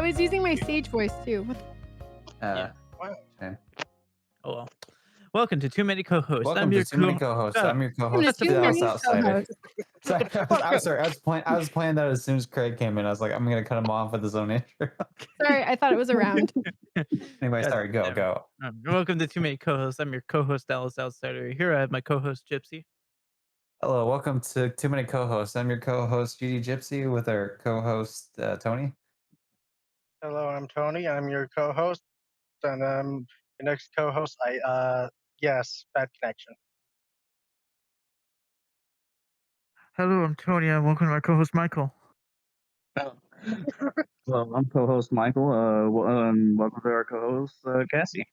was using my sage voice too. What Yeah. Wow. Okay. Oh well. Welcome to Too Many Co-Hosts. Welcome to Too Many Co-Hosts. I'm your Welcome to co-host, Too Dallas Many Outsider. Co-Hosts. Sorry, I was playing that as soon as Craig came in. I was like, I'm gonna cut him off with his own intro. Sorry, I thought it was around. Anyway, God sorry, go. damn it. Welcome to Too Many Co-Hosts. I'm your co-host, Dallas Outsider. Here I have my co-host, Gypsy. Hello, welcome to Too Many Co-Hosts. I'm your co-host, Gypsy, with our co-host, Tony. Hello, I'm Tony. I'm your co-host, and your next co-host. Yes, bad connection. Hello, I'm Tony. I'm welcome to my co-host, Michael. Well, I'm co-host Michael. Welcome to our co-host Cassie.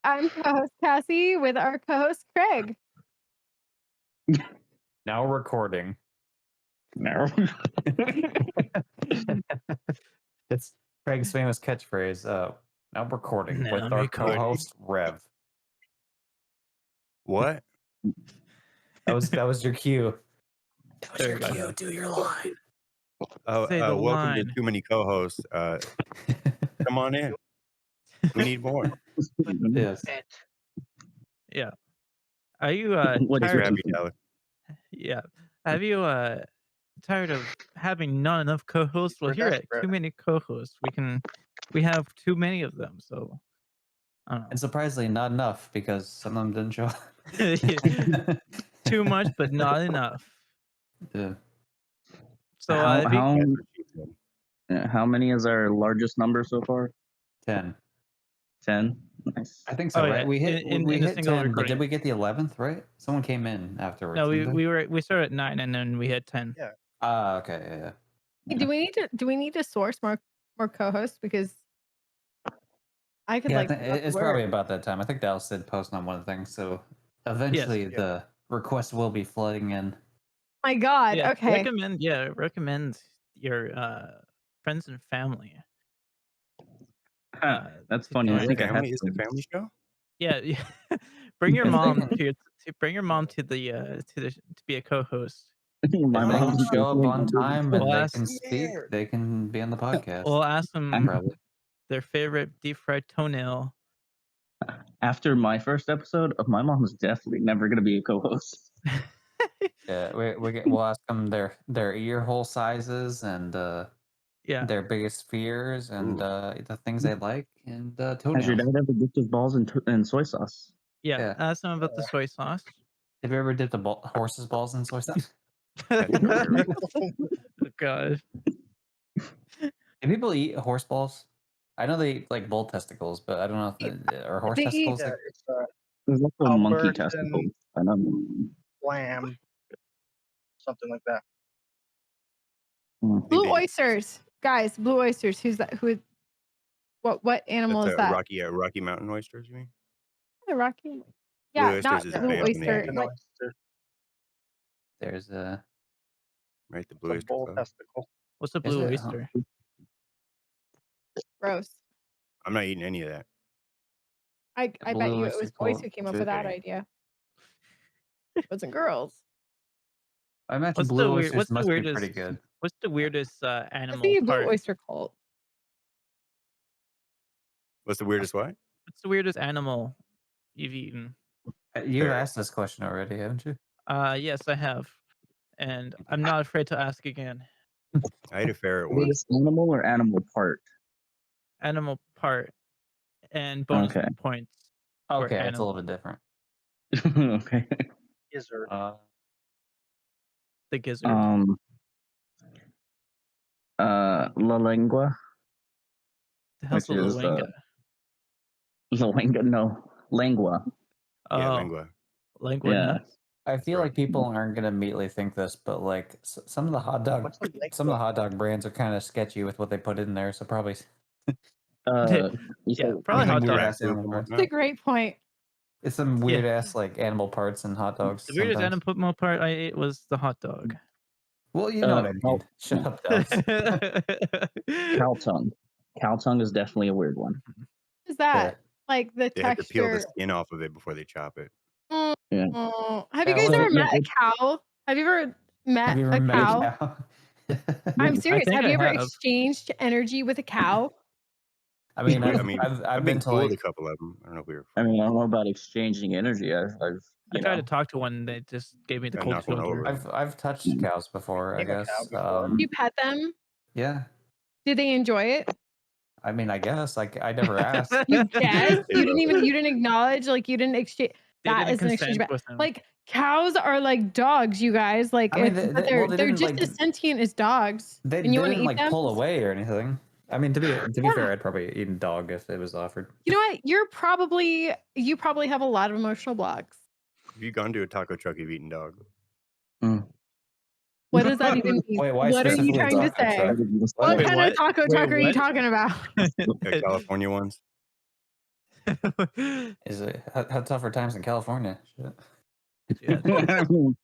I'm co-host Cassie with our co-host Craig. Now recording. No. It's Craig's famous catchphrase. Now recording Now with our recording. co-host Rev. What? That was your cue. That There you go. Do your line. Say the Welcome line. to Too Many Co-Hosts. Come on in. We need more. Yes. Yeah. Are you What is Just tired? grab you, Tyler. Yeah. Have you tired of having not enough co-hosts? Well, We're here at desperate. Too Many Co-Hosts, we have too many of them. So I don't And surprisingly, not enough because some of them didn't show up. know. Too much, but not enough. Yeah. So How- if you- how- That's what she said. How many is our largest number so far? 10. 10. Nice. I think so, Oh, right? yeah. We hit In we a hit single 10, but recording. did we get the 11th, right? Someone came in afterwards. no, didn't they? we started at 9 and then we hit 10. Yeah. Ah, okay, yeah. Do we need to source more co-hosts because I could Yeah, like it's probably about that time. I think Dallas did post on one of the things, so eventually Yeah. the requests will be flooding in. My God. Yeah, Okay. recommend your friends and family. That's to funny. I join think the I have Family is to. the family show? Yeah, bring your If they mom can- bring your mom to the to be a co-host. My If they mom can show up on time and Well, they that's- can speak, they can be on the podcast. We'll ask them Probably. their favorite deep fried toenail. After my first episode, my mom is definitely never going to be a co-host. Yeah, we'll ask them their ear hole sizes and Yeah. their biggest fears and the things they like and Has your toenails. dad ever dipped his balls in soy sauce? Yeah. Yeah. Ask them about the soy sauce. Have you ever dipped a horse's balls in soy sauce? Oh, God. Do people eat horse balls? I know they eat like bull testicles, but I don't know if are horse They eat- testicles. Yeah, Like, it's There's also monkey Albertan- testicles. I know. lamb, something like that. Blue oysters, guys. Blue oysters. Who's that? What animal That's is that? Rocky Mountain oysters, you mean? The Rocky. Yeah, oysters not is a blue band from the oyster. 80s. Like, there's a Right, the It's blue a oyster bull club. testicle. What's a Is blue it? oyster? gross. I'm not eating any of that. I bet blue you it oyster was boys cult who came up with that chicken. idea. It wasn't girls. I imagine What's the blue weird- oysters what's the must be weirdest- pretty good. What's the weirdest I animal see blue part? oyster cult. What's the weirdest what? What's the weirdest animal you've eaten? You've Fair. asked this question already, haven't you? Yes, I have, and I'm not afraid to ask again. I ate a ferret once. Weirdest animal or animal part? Animal part and bonus Okay. points. for Okay, it's a animal. little bit different. Okay. Gizzard. The gizzard. La lengua. the hell's a which is, luenga? La lengua. No, lengua. Yeah, Oh, lengua. lengua Yeah. nuts. I feel right. like people aren't gonna immediately think this, but like some of the hot dog, What's the some of the hot dog brands are kind of sketchy with what they put in there. So probably You Yeah, said- probably some hot weird dog. ass animal parts. That's a great point. It's some weird ass like animal parts in hot dogs. The weirdest sometimes. animal part I ate was the hot dog. Well, you know what I mean. well- Shut up, Dallas. cow tongue. Cow tongue is definitely a weird one. Is that like the They have to peel the texture? skin off of it before they chop it. Oh, have you Yeah, guys well, ever yeah, met a cow? Have you ever met Have you a ever met cow? a cow? I'm Yeah. serious. think Have I you ever have. exchanged energy with a cow? I mean, I mean, I've I've been been to cool with a like couple of them. I don't know if we were I mean, I don't know about exchanging energy. I've I you tried know, to talk to one that just gave me the I cold knocked one shoulder. over. I've touched cows before, I Seen a cow guess. before? You pet them? Yeah. Did they enjoy it? I mean, I guess I never asked. You guessed? They love it. You didn't acknowledge, like, you didn't exchange. They That didn't is an exchange. consent with him. Like, cows are like dogs, you guys. Like, I mean, it's, but well, they're they didn't just like as sentient as dogs. they And you want to didn't eat like them? pull away or anything. I mean, to be Yeah. fair, I'd probably eat a dog if it was offered. You know what? You probably have a lot of emotional blocks. If you've gone to a taco truck, you've eaten dog. What does that even mean? Wait, why What are you specifically trying to taco say? truck? What Wait, kind what? of taco Wait, truck are you what? talking about? The California ones. Is it how tough are times in California? Shit. Yeah, I mean,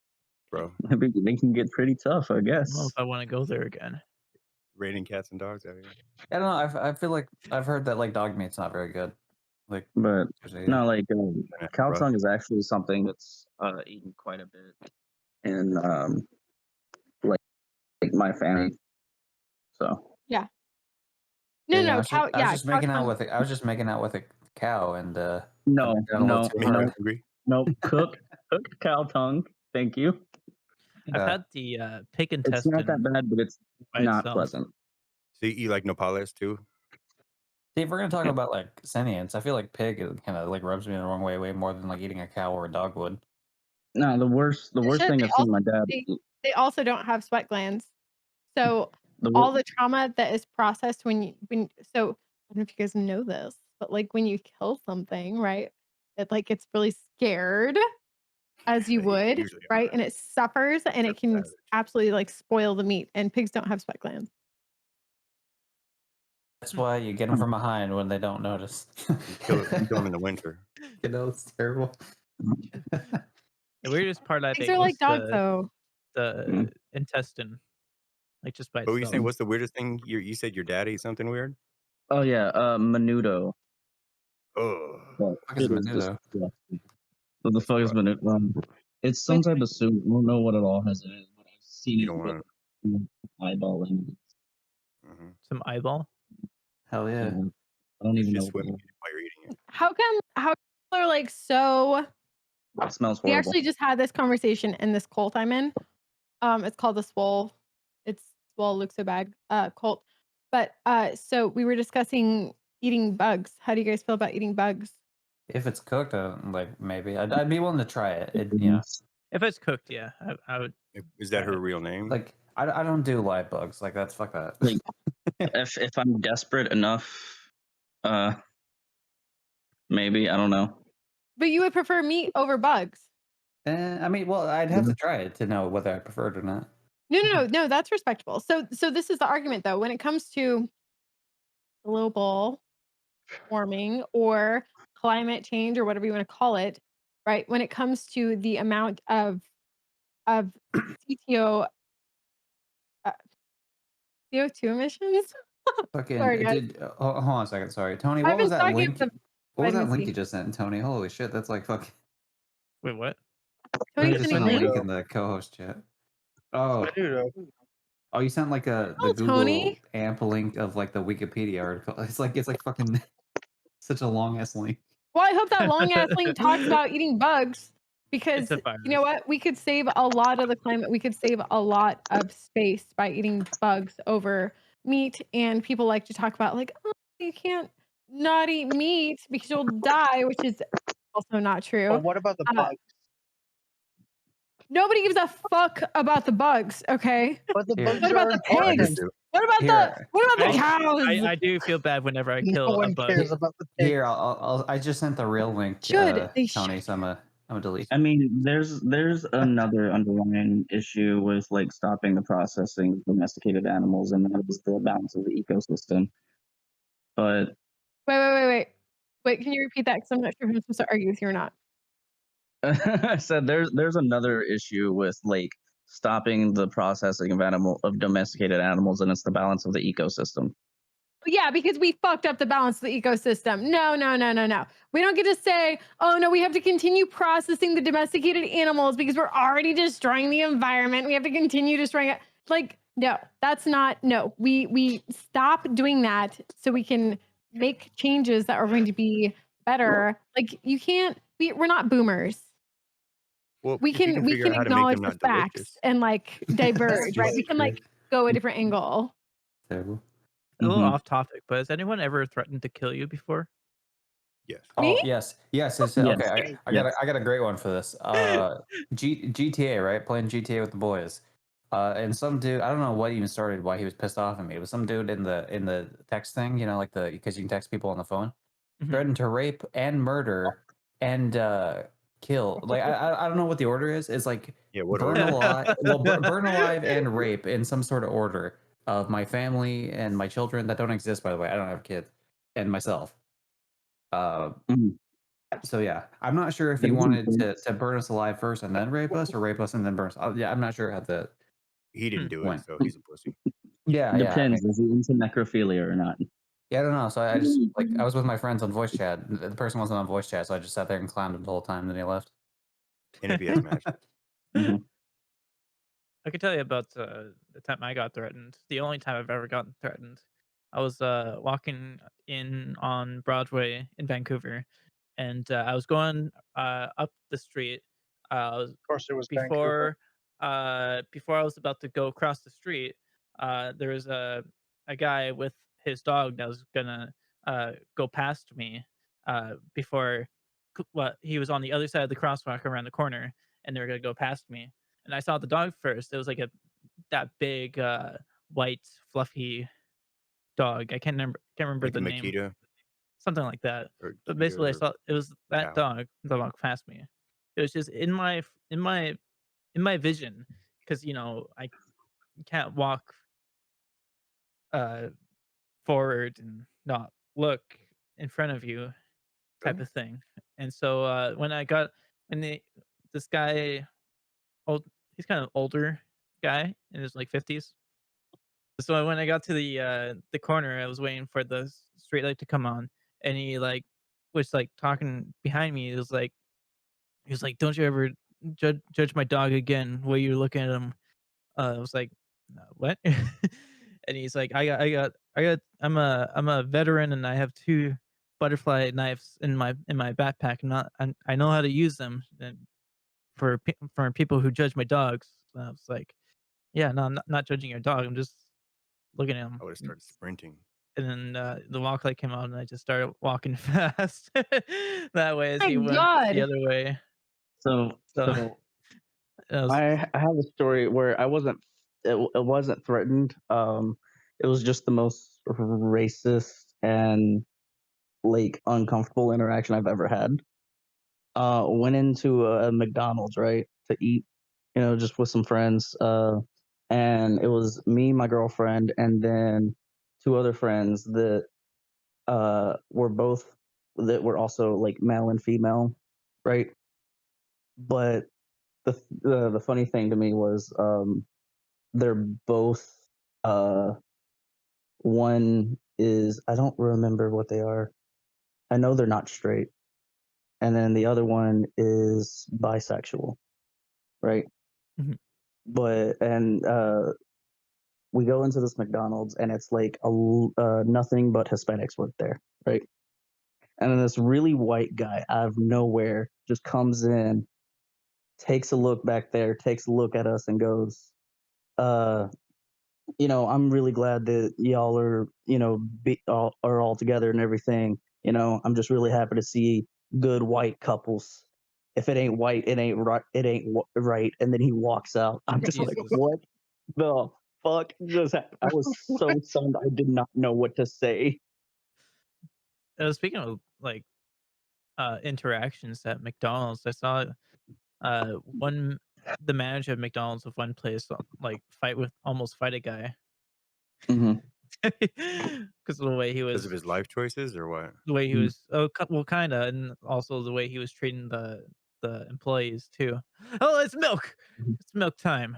Bro, they can get pretty tough, I I don't know guess. if I want to go there again. raining cats and dogs out here. I don't know. I feel like I've heard that like dog meat's not very good. Like, But usually- no, like Kinda cow rough. tongue is actually something that's eaten quite a bit in like my family. So No, yeah, no, I was cow. just, I was Yeah, just cow making out tongue. with I was just making out with a cow and no, got a little no, too Make me hard. hungry. no, cooked cow tongue. Thank you. I've Yeah. had the pig It's not intestine that bad, but it's by not itself. pleasant. So you eat like nopales too? See, if we're gonna talk about like sentience, I feel like pig kind of like rubs me the wrong way more than like eating a cow or a dog would. No, the worst Shit, thing they I've seen also my dad. they also don't have sweat glands. So The all the trauma that is processed when so I don't know if you guys know this, but like when you kill something, right? It like gets really scared as you Yeah, would, usually I'm right? not. And it suffers and it That's can savage. absolutely like spoil the meat. And pigs don't have sweat glands. That's why you get them from behind when they don't notice. You kill them in the winter. You know, it's terrible. The weirdest part I Pigs think are was like dogs though. the intestine, like just by But you itself. say what's the weirdest thing? You said your dad ate something weird? Oh yeah, menudo. Oh, But Fuck is it is menudo? disgusting. What the fuck is Right. menudo? It's some type of soup. I don't know what it all has in it, but I've seen you it don't want with eyeballing. to. Mm-hmm. Some eyeball. Hell yeah. I don't You even know just what swim it while you're eating it. How people are like so It smells we horrible. actually just had this conversation in this cult I'm in. It's called the Swole. It's Swole Looks So Bad cult. But so we were discussing eating bugs. How do you guys feel about eating bugs? If it's cooked, like maybe I'd be willing to try it. You know, If it's cooked, yeah, I would. Is that her Right. real name? like I don't do live bugs. Like that's fuck that. Like, if I'm desperate enough, maybe I don't know. But you would prefer meat over bugs. I mean, well, I'd have to try it to know whether I prefer it or not. No, that's respectable. So this is the argument though. When it comes to global warming or climate change or whatever you want to call it, right? When it comes to the amount of CTO CO2 emissions. Fucking Sorry, guys. hold on a second. Sorry, Tony. I've What was been that talking link? to What was that vitamin link C. you just sent, Tony? Holy shit, that's like fucking. Wait, what? Tony You just sending sent a links. link in the co-host chat. Oh, Menudo. oh, you sent like the Oh, Google Tony. AMP link of like the Wikipedia article. It's like fucking such a long ass link. Well, I hope that long ass link talks about eating bugs because It's a you know virus. what? We could save a lot of the climate. We could save a lot of space by eating bugs over meat. And people like to talk about like, oh, you can't not eat meat because you'll die, which is also not true. But what about the bugs? Nobody gives a fuck about the bugs, okay? But the Here. bugs What about are the I do important. pigs? too. What about Here. the cows? I do feel bad whenever I No kill a one bug. cares about the pigs. Here, I just sent the real link, Should. They Tony. should. So I'm gonna delete. I mean, there's another underlying issue with like stopping the processing of domesticated animals, and that is the balance of the ecosystem. But Wait, can you repeat that? Because I'm not sure if I'm supposed to argue with you or not. I said there's another issue with like stopping the processing of domesticated animals, and it's the balance of the ecosystem. Yeah, because we fucked up the balance of the ecosystem. No. We don't get to say, oh no, we have to continue processing the domesticated animals because we're already destroying the environment. We have to continue destroying it. Like, No, that's not. No, we stop doing that so we can make changes that are going to be better. Like you can't. We're not boomers. Well, We if you can can we figure out can how to make acknowledge them the not facts delicious. and like diverge, right? We can like go a different angle. Terrible. A little Mhm. off topic, but has anyone ever threatened to kill you before? Yes. Me? Oh yes, yes. It's, Yes. okay, I Yes. got a great one for this. GTA, right? Playing GTA with the boys. And some dude, I don't know what even started why he was pissed off at me. It was some dude in the text thing, you know, like the because you can text people on the phone, Mhm. threatened to rape and murder and kill. Like I don't know what the order is. It's like Yeah. What burn order? alive, well, burn alive and rape in some sort of order of my family and my children that don't exist. By the way, I don't have kids and myself. Uh, Mhm. so yeah, I'm not sure if you There's wanted a to burn us alive first and then rape us, or rape us and then burn us. Yeah, I'm not sure how that He didn't Hmm. do it, went. so he's a pussy. Yeah, yeah. I mean, Depends. Is he into necrophilia or not? yeah, I don't know. So I just like I was with my friends on voice chat. The person wasn't on voice chat, so I just sat there and clowned him the whole time. Then he left. NFS match. Mhm. I could tell you about the time I got threatened. The only time I've ever gotten threatened. I was walking in on Broadway in Vancouver, and I was going up the street. I was Of course, it was Vancouver. before I was about to go across the street. There was a guy with his dog that was gonna go past me. Before what he was on the other side of the crosswalk around the corner, and they were gonna go past me. And I saw the dog first. It was like that big white fluffy dog. I can't remember Like a the name, Makita something like that. or But Kita basically, I or saw it was that cow. dog that walked past me. It was just in my vision, because I can't walk uh forward and not look in front of you, type Really? of thing. And so when this guy, old he's kind of older guy in his like 50s. So when I got to the corner, I was waiting for the street light to come on, and he like was like talking behind me. He was like, "Don't you ever judge my dog again? While you're looking at him." I was like, "No, what?" And he's like, I'm a veteran, and I have two butterfly knives in my backpack, and I know how to use them, and for people who judge my dogs." And I was like, "Yeah, no, I'm not judging your dog. I'm just looking at him." I would have started sprinting. And then the walk light came on, and I just started walking fast that way as My he went the God. other way. So So it was, I have a story where it wasn't threatened. It was just the most racist and like uncomfortable interaction I've ever had. Went into a McDonald's, right, to eat, just with some friends. And it was me, my girlfriend, and then two other friends that were also like male and female, right? But the funny thing to me was they're both uh one is I don't remember what they are. I know they're not straight. And then the other one is bisexual, right? mhm, But and we go into this McDonald's and it's like nothing but Hispanics work there, right? And then this really white guy out of nowhere just comes in, takes a look back there, takes a look at us, and goes, uh, I'm really glad that y'all are, are all together and everything. I'm just really happy to see good white couples. If it ain't white, it ain't right. It ain't right. And then he walks out. I'm just like, Jesus. what the fuck just happened? I was so stunned. I did not know what to say. Speaking of like interactions at McDonald's, I saw one the manager of McDonald's of one place like almost fight a guy Hmm. because of the way he Because of was his life choices or what? well, kind of, and also the way he was treating the employees too. Oh, it's milk! It's milk time.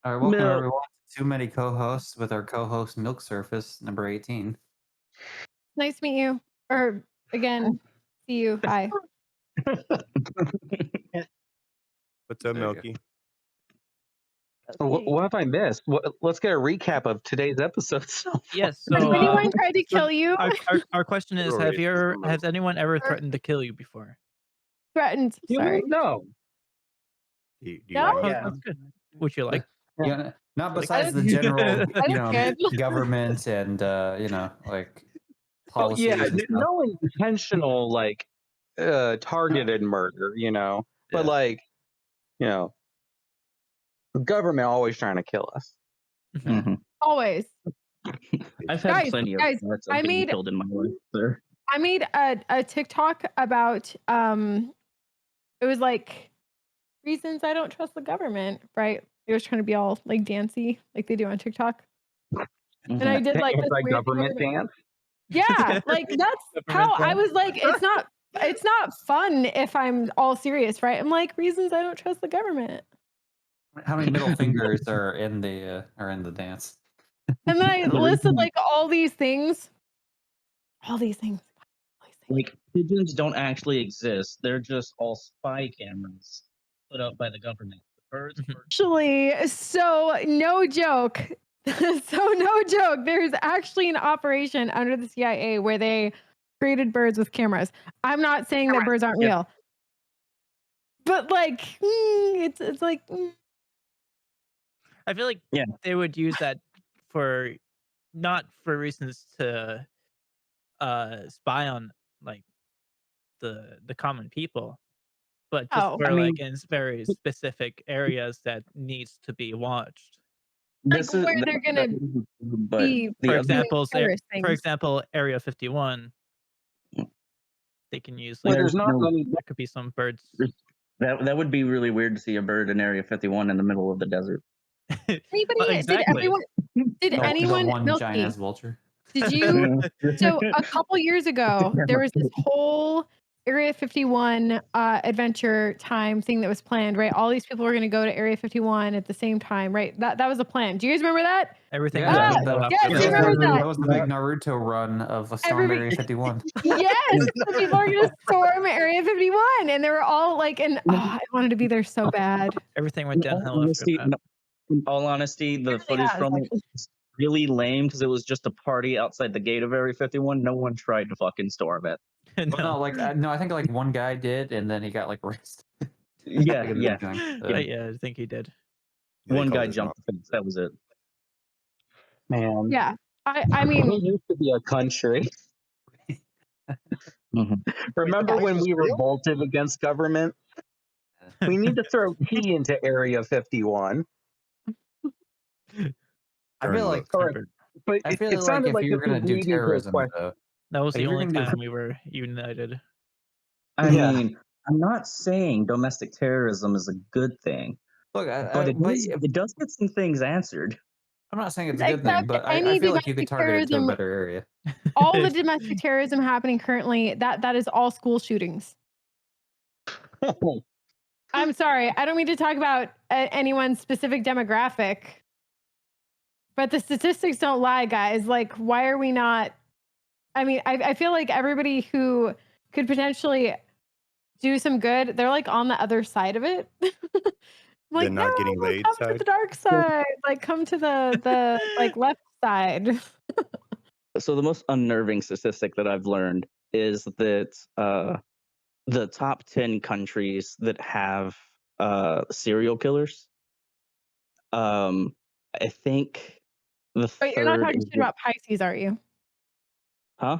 All right, welcome Milk. everyone to Too Many Co-hosts with our co-host Milk Surface number 18. Nice to meet you. Or again, see you. Hi. What's up, There you go. Milky? What have I missed? Let's get a recap of today's episode so far. Yes. Has So anyone tried to so kill you? our question is: has anyone ever threatened to kill you before? Threatened. Sorry. No. Do you No? like Oh, Yeah. that's good. Would you like? You know, not Like- besides the That is- general, that you is know, good. government and like Well, policies. yeah, and stuff. no intentional targeted murder, but Yeah. the government always trying to kill us. Mhm. Always. I've had Guys, plenty of guys, threats of I being made- killed in my life, sir. I made a TikTok about it was like reasons I don't trust the government, right? It was trying to be all like dancey like they do on TikTok. And I did like this weird Anti-government thing. dance. Yeah, like that's how Government I was like, it's not fun if I'm all serious, right? I'm like, reasons I don't trust the government. How many middle fingers are in the dance? And then I The listed reason- like all these things. All these things. Like pigeons don't actually exist. They're just all spy cameras put up by the government. Birds are Actually, so no joke. There's actually an operation under the CIA where they created birds with cameras. I'm not saying that birds aren't real. But like it's like I feel like Yeah. they would use that for not for reasons to spy on like the common people, but just Oh. for I like mean- in very specific areas that needs to be watched. Like where they're gonna but be the For other- example, terrorist for things. example, Area 51. They can use Well, like there's not no- many. there could be some birds. that would be really weird to see a bird in Area 51 in the middle of the desert. Anybody Well, did exactly. everyone did The anyone one Milky, giant ass vulture. did you so a couple years ago there was this whole Area 51 adventure time thing that was planned, right? All these people were going to go to Area 51 at the same time, right? That was a plan. Do you guys remember that? Everything Yeah, was Ah, built up yes, for you that. remember that. That was the big Naruto run of a Storm Everybody- Area 51. Yes, the people are going to storm Area 51 and they were all like I wanted to be there so bad. Everything went In all downhill after honesty, that. in all honesty, the really footage has, from it actually. is really lame because it was just a party outside the gate of Area 51. No one tried to fucking storm it. Well, no, No. like no, I think like one guy did, and then he got like arrested. Yeah, Like, in the yeah. beginning. Yeah, I think he did. They One call guy it jumped the fence. That was it. Man, Yeah. I we mean, used to be a country. Mhm. Remember Wait, when was we real? revolted against government? We need to throw P into Area 51. I feel like, Correct. But I it, feel it like sounded if like you were this was gonna do leading to a terrorism, question. though, That was If the you're only gonna do- time we were united. I Yeah. mean, I'm not saying domestic terrorism is a good thing, look, but it does get some things answered. I'm not saying it's a good thing, Except but I any feel like you could domestic target it to a terrorism- better area. all the domestic terrorism happening currently, that is all school shootings. I'm sorry, I don't mean to talk about anyone's specific demographic, but the statistics don't lie, guys. Like, why are we not? I mean, I feel like everybody who could potentially do some good, they're like on the other side of it. I'm like, not no, getting laid come to side? the dark side. Like, come to the like left side. So the most unnerving statistic that I've learned is that the top 10 countries that have serial killers, I think the Wait, you're not third talking is shit about Pisces, are you? huh?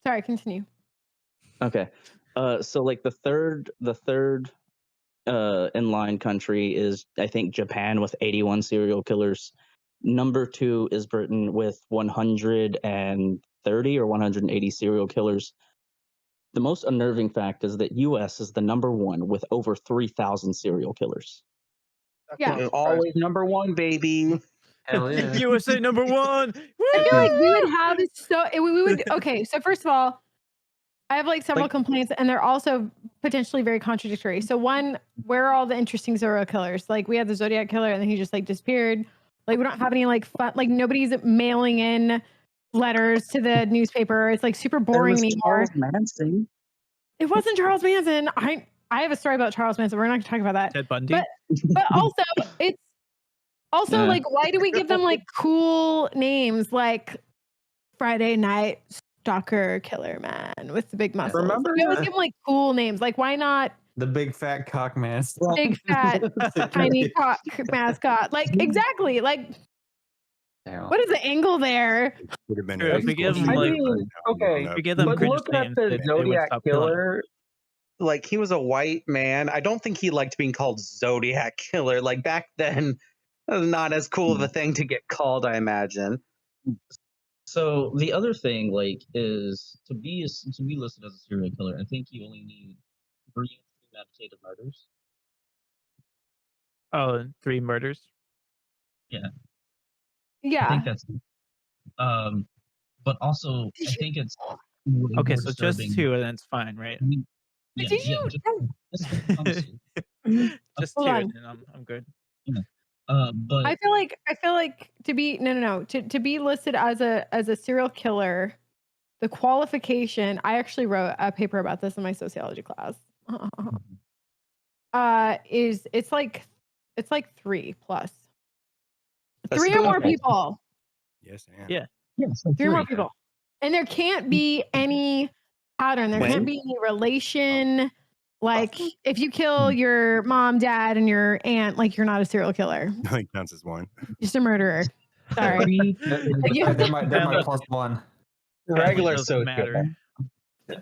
Sorry, continue. Okay. So like the third in line country is I think Japan with 81 serial killers. Number 2 is Britain with 130 or 180 serial killers. The most unnerving fact is that US is the number 1 with over 3,000 serial killers. That's Yeah. not surprising. Always number one, baby. Hell yeah. USA number one. I feel like we would have we would okay, so first of all, I have like several Like- complaints and they're also potentially very contradictory. So one, where are all the interesting serial killers? Like we had the Zodiac killer and then he just like disappeared. Like we don't have any like fun, like nobody's mailing in letters to the newspaper. It's like super There boring was anymore. Charles Manson. It wasn't Charles Manson. I have a story about Charles Manson. We're not going to talk about that. Ted Bundy. But also, it's also Yeah. like, why do we give them like cool names like Friday Night Stalker Killer Man with the big muscles? Remember We always give them like cool names. Like, why not The big fat cock man. big fat tiny cock mascot? Like, exactly. Like, Damn. what is the angle there? Would have been True, if we give them, I like- mean, okay, If we give them but cringe looking at names, the they would Zodiac stop killing. Killer, like he was a white man. I don't think he liked being called Zodiac Killer. Like back then, that was not as cool of a thing to get called, I imagine. So the other thing, like, is to be listed as a serial killer. I think you only need 3 premeditated murders. Oh, 3 murders. I Yeah. think that's. But also, I think it's way Okay, more so just disturbing. 2 and then it's fine, right? I mean, But yeah, did you? just Just Hold 2 on. and then I'm good. but I feel like to be to be listed as a serial killer, the qualification. I actually wrote a paper about this in my sociology class. Is it's like 3 plus. That's 3 or more good. people. Yes, and Yeah. so 3 or more people. And there can't be any pattern. There When? can't be any relation. Like if you kill your mom, dad, and your aunt, like you're not a serial killer. no, he counts as one. Just a murderer. Sorry. You have They're to- my Family- +1. Regular doesn't sociopath. matter.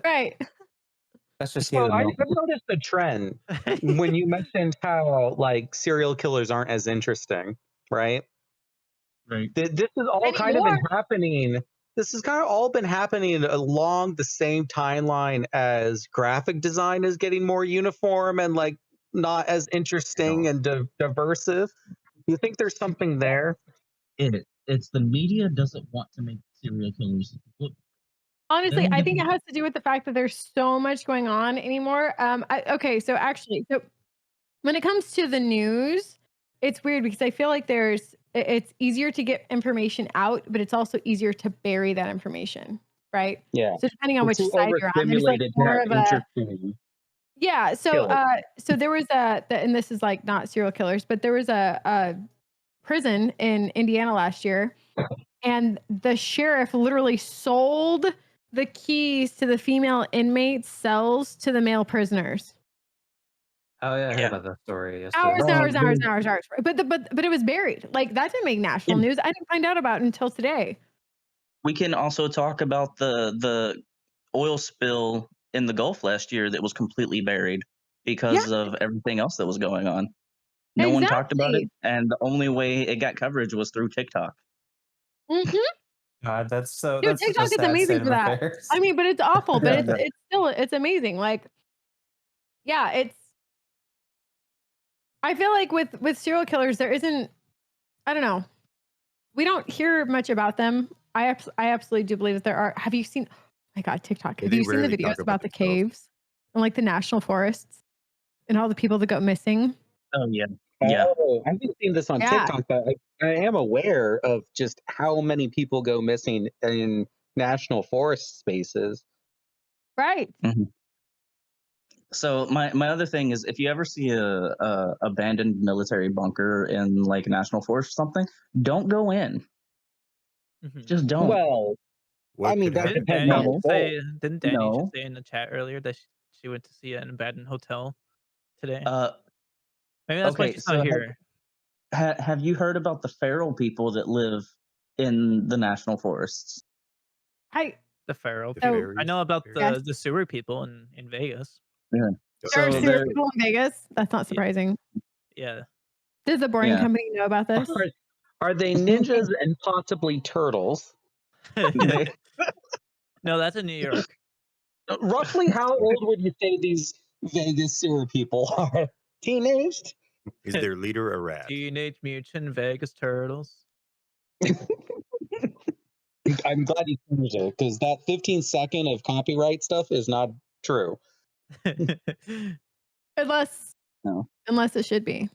right. That's just So you. I've noticed a trend when you mentioned how like serial killers aren't as interesting, right? right. This has all kind of Anymore. been happening. This has kind of all been happening along the same timeline as graphic design is getting more uniform and like not as interesting and diversive. You think there's something there? It's the media doesn't want to make serial killers look. Honestly, don't I give think a- it has to do with the fact that there's so much going on anymore. Okay, so actually, so when it comes to the news, it's weird because I feel like it's easier to get information out, but it's also easier to bury that information, right? Yeah. So depending on We're which too side you're on, there's like overstimulated to more have of a interesting. yeah. So Killers. so there was and this is like not serial killers, but there was a prison in Indiana last year, and the sheriff literally sold the keys to the female inmates' cells to the male prisoners. Oh yeah, I heard Yeah. about that story yesterday. Hours. But it was buried. Like that didn't make national news. I didn't find out about it until today. We can also talk about the oil spill in the Gulf last year that was completely buried because of everything else that was going on. No one talked about it, and the only way it got coverage was through TikTok. Mm-hmm. God, that's so. Dude, That's such a TikTok is sad amazing state for of that. affairs. I mean, but it's awful. But Yeah. it's still amazing. Like, yeah, it's. I feel like with serial killers, there isn't. I don't know. We don't hear much about them. I absolutely do believe that there are. Have you seen? Oh my God, TikTok. Yeah, Have they you seen the rarely videos talk about about the themselves. caves and like the national forests and all the people that go missing? Oh yeah, yeah. Oh, I haven't seen this on Yeah. TikTok, but I am aware of just how many people go missing in national forest spaces. Right. So my other thing is, if you ever see a abandoned military bunker in like a national forest or something, don't go in. Mhm. Just don't. Well, What I mean, could that happen? Didn't depends on Danny the say? goal. Didn't Danny No. just say in the chat earlier that she went to see an abandoned hotel today? Maybe that's why Okay, she's so not here. have you heard about the feral people that live in the national forests? The feral The people. I fairies? know about Yes. the sewer people in Vegas. There are So serial there, people in Vegas. That's not surprising. Yeah. Does the Boring Yeah. Company know about this? Are they ninjas and possibly turtles? they, No, that's in New York. Roughly, how old would you say these Vegas sewer people are? Teenaged? Is their leader a rat? Teenage Mutant Vegas Turtles. I'm glad you changed it because that 15-second of copyright stuff is not true. Unless No. it should be.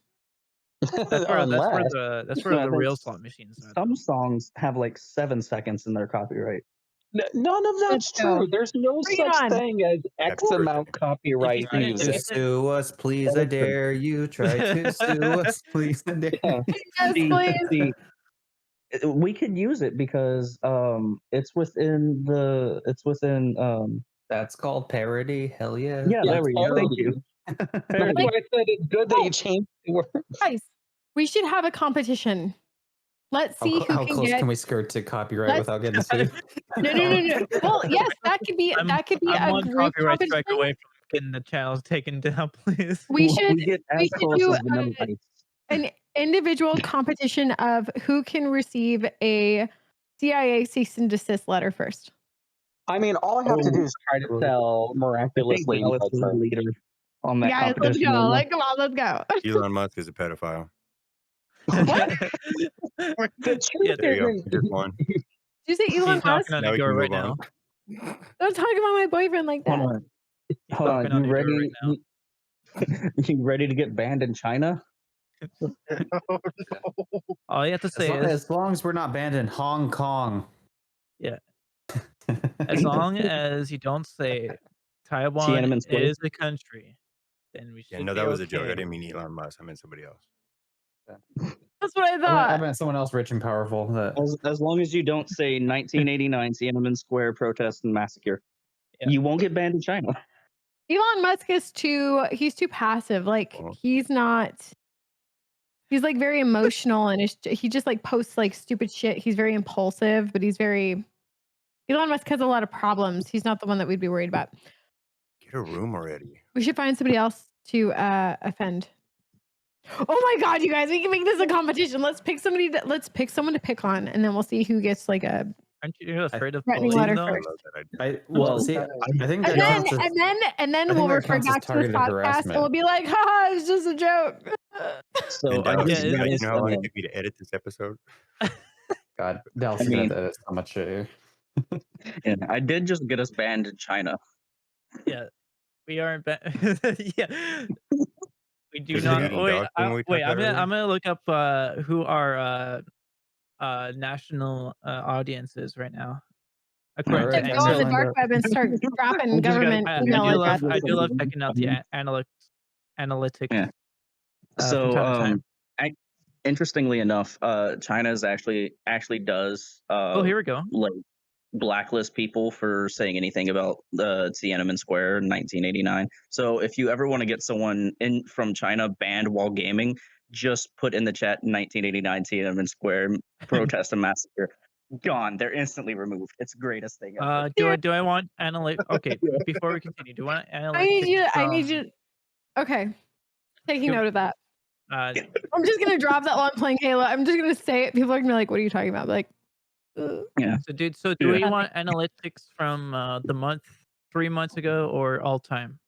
That's where Unless the No, I real think slot machines are. Some songs have like 7 seconds in their copyright. None of that's Let's go. true. There's no Bring it such on. thing as X Happy amount birthday. copyright If you Try say- to music. sue us, please, I dare you. Try to sue us, please, I dare Yeah. you. Yes, See, please. see, we could use it because it's within That's called parody. Hell yeah. yeah, Yeah, there we go. Thank parody. you. That's Parody. why I said it's good that Oh. you changed the word. Guys, we should have a competition. Let's see who How can close get. can we skirt to copyright Let's- without getting sued? No. Well, yes, that could be I'm a one group copyright strike competition. away from getting the channels taken down, please. We should We get as should close do as Vanilla Ice. an individual competition of who can receive a CIA cease and desist letter first. I mean, all I have to do is try to sell I think miraculously. Dallas is the leader on that Guys, let's competition. go. right now. Like, come on, let's go. Elon Musk is a pedophile. The truth Yeah, There you go. isn't. Just one. Did you say Elon He's Musk? knocking on Now the we door can right move now. on. Don't talk about my boyfriend like that. Hold on. He's Hold on. knocking on You your door ready? right now. You ready to get banned in China? Oh, no. All you have to say is, As long as we're not banned in Hong Kong. Yeah. as long as you don't say Taiwan Tiananmen Square? is a country, then we should Yeah, no, be that was a joke. I okay. didn't mean Elon Musk. I meant somebody else. That's what I I thought. meant someone else rich and powerful. That As long as you don't say 1989 Tiananmen Square protest and massacre, Yeah. you won't get banned in China. Elon Musk is he's too passive. Like Oh. he's like very emotional and he just like posts like stupid shit. He's very impulsive, but Elon Musk has a lot of problems. He's not the one that we'd be worried about. Get a room already. We should find somebody else to offend. Oh my god, you guys, we can make this a competition. Let's pick someone to pick on, and then we'll see who gets like a Aren't you afraid of threatening bullying letter though? I first. love that idea. well, Well, see, I think And that then counts as, and then I we'll think that refer counts as back to the targeted podcast and harassment. we'll be like, haha, it's just a joke. So And I Dallas, just Yeah, you know noticed, how long it took me to edit this episode? God, Dallas I is gonna mean- have to edit so much shit here. yeah, I did just get us banned in China. Yeah, we aren't. Yeah, we do Is it the not. eating Wait, dog thing we wait. talked about I'm gonna look up who our national audience is right now. According Alright, to Go on the Find dark out. web and start dropping We just gotta- government I email do addresses. love checking out the analytics. Yeah. From So, time to time. interestingly enough, China's actually does Oh, here we go. like blacklist people for saying anything about the Tiananmen Square in 1989. So if you ever want to get someone in from China banned while gaming, just put in the chat 1989 Tiananmen Square protest and massacre. Gone. They're instantly removed. It's the greatest thing ever. Do I want analytics? Okay, before we continue, do you want analytics? I need you. Okay, taking Do- note of that. Uh, I'm just gonna drop that while I'm playing Halo. I'm just gonna say it. People are gonna be like, "What are you talking about?" Like, so do we Yeah. want analytics from the month 3 months ago or all time?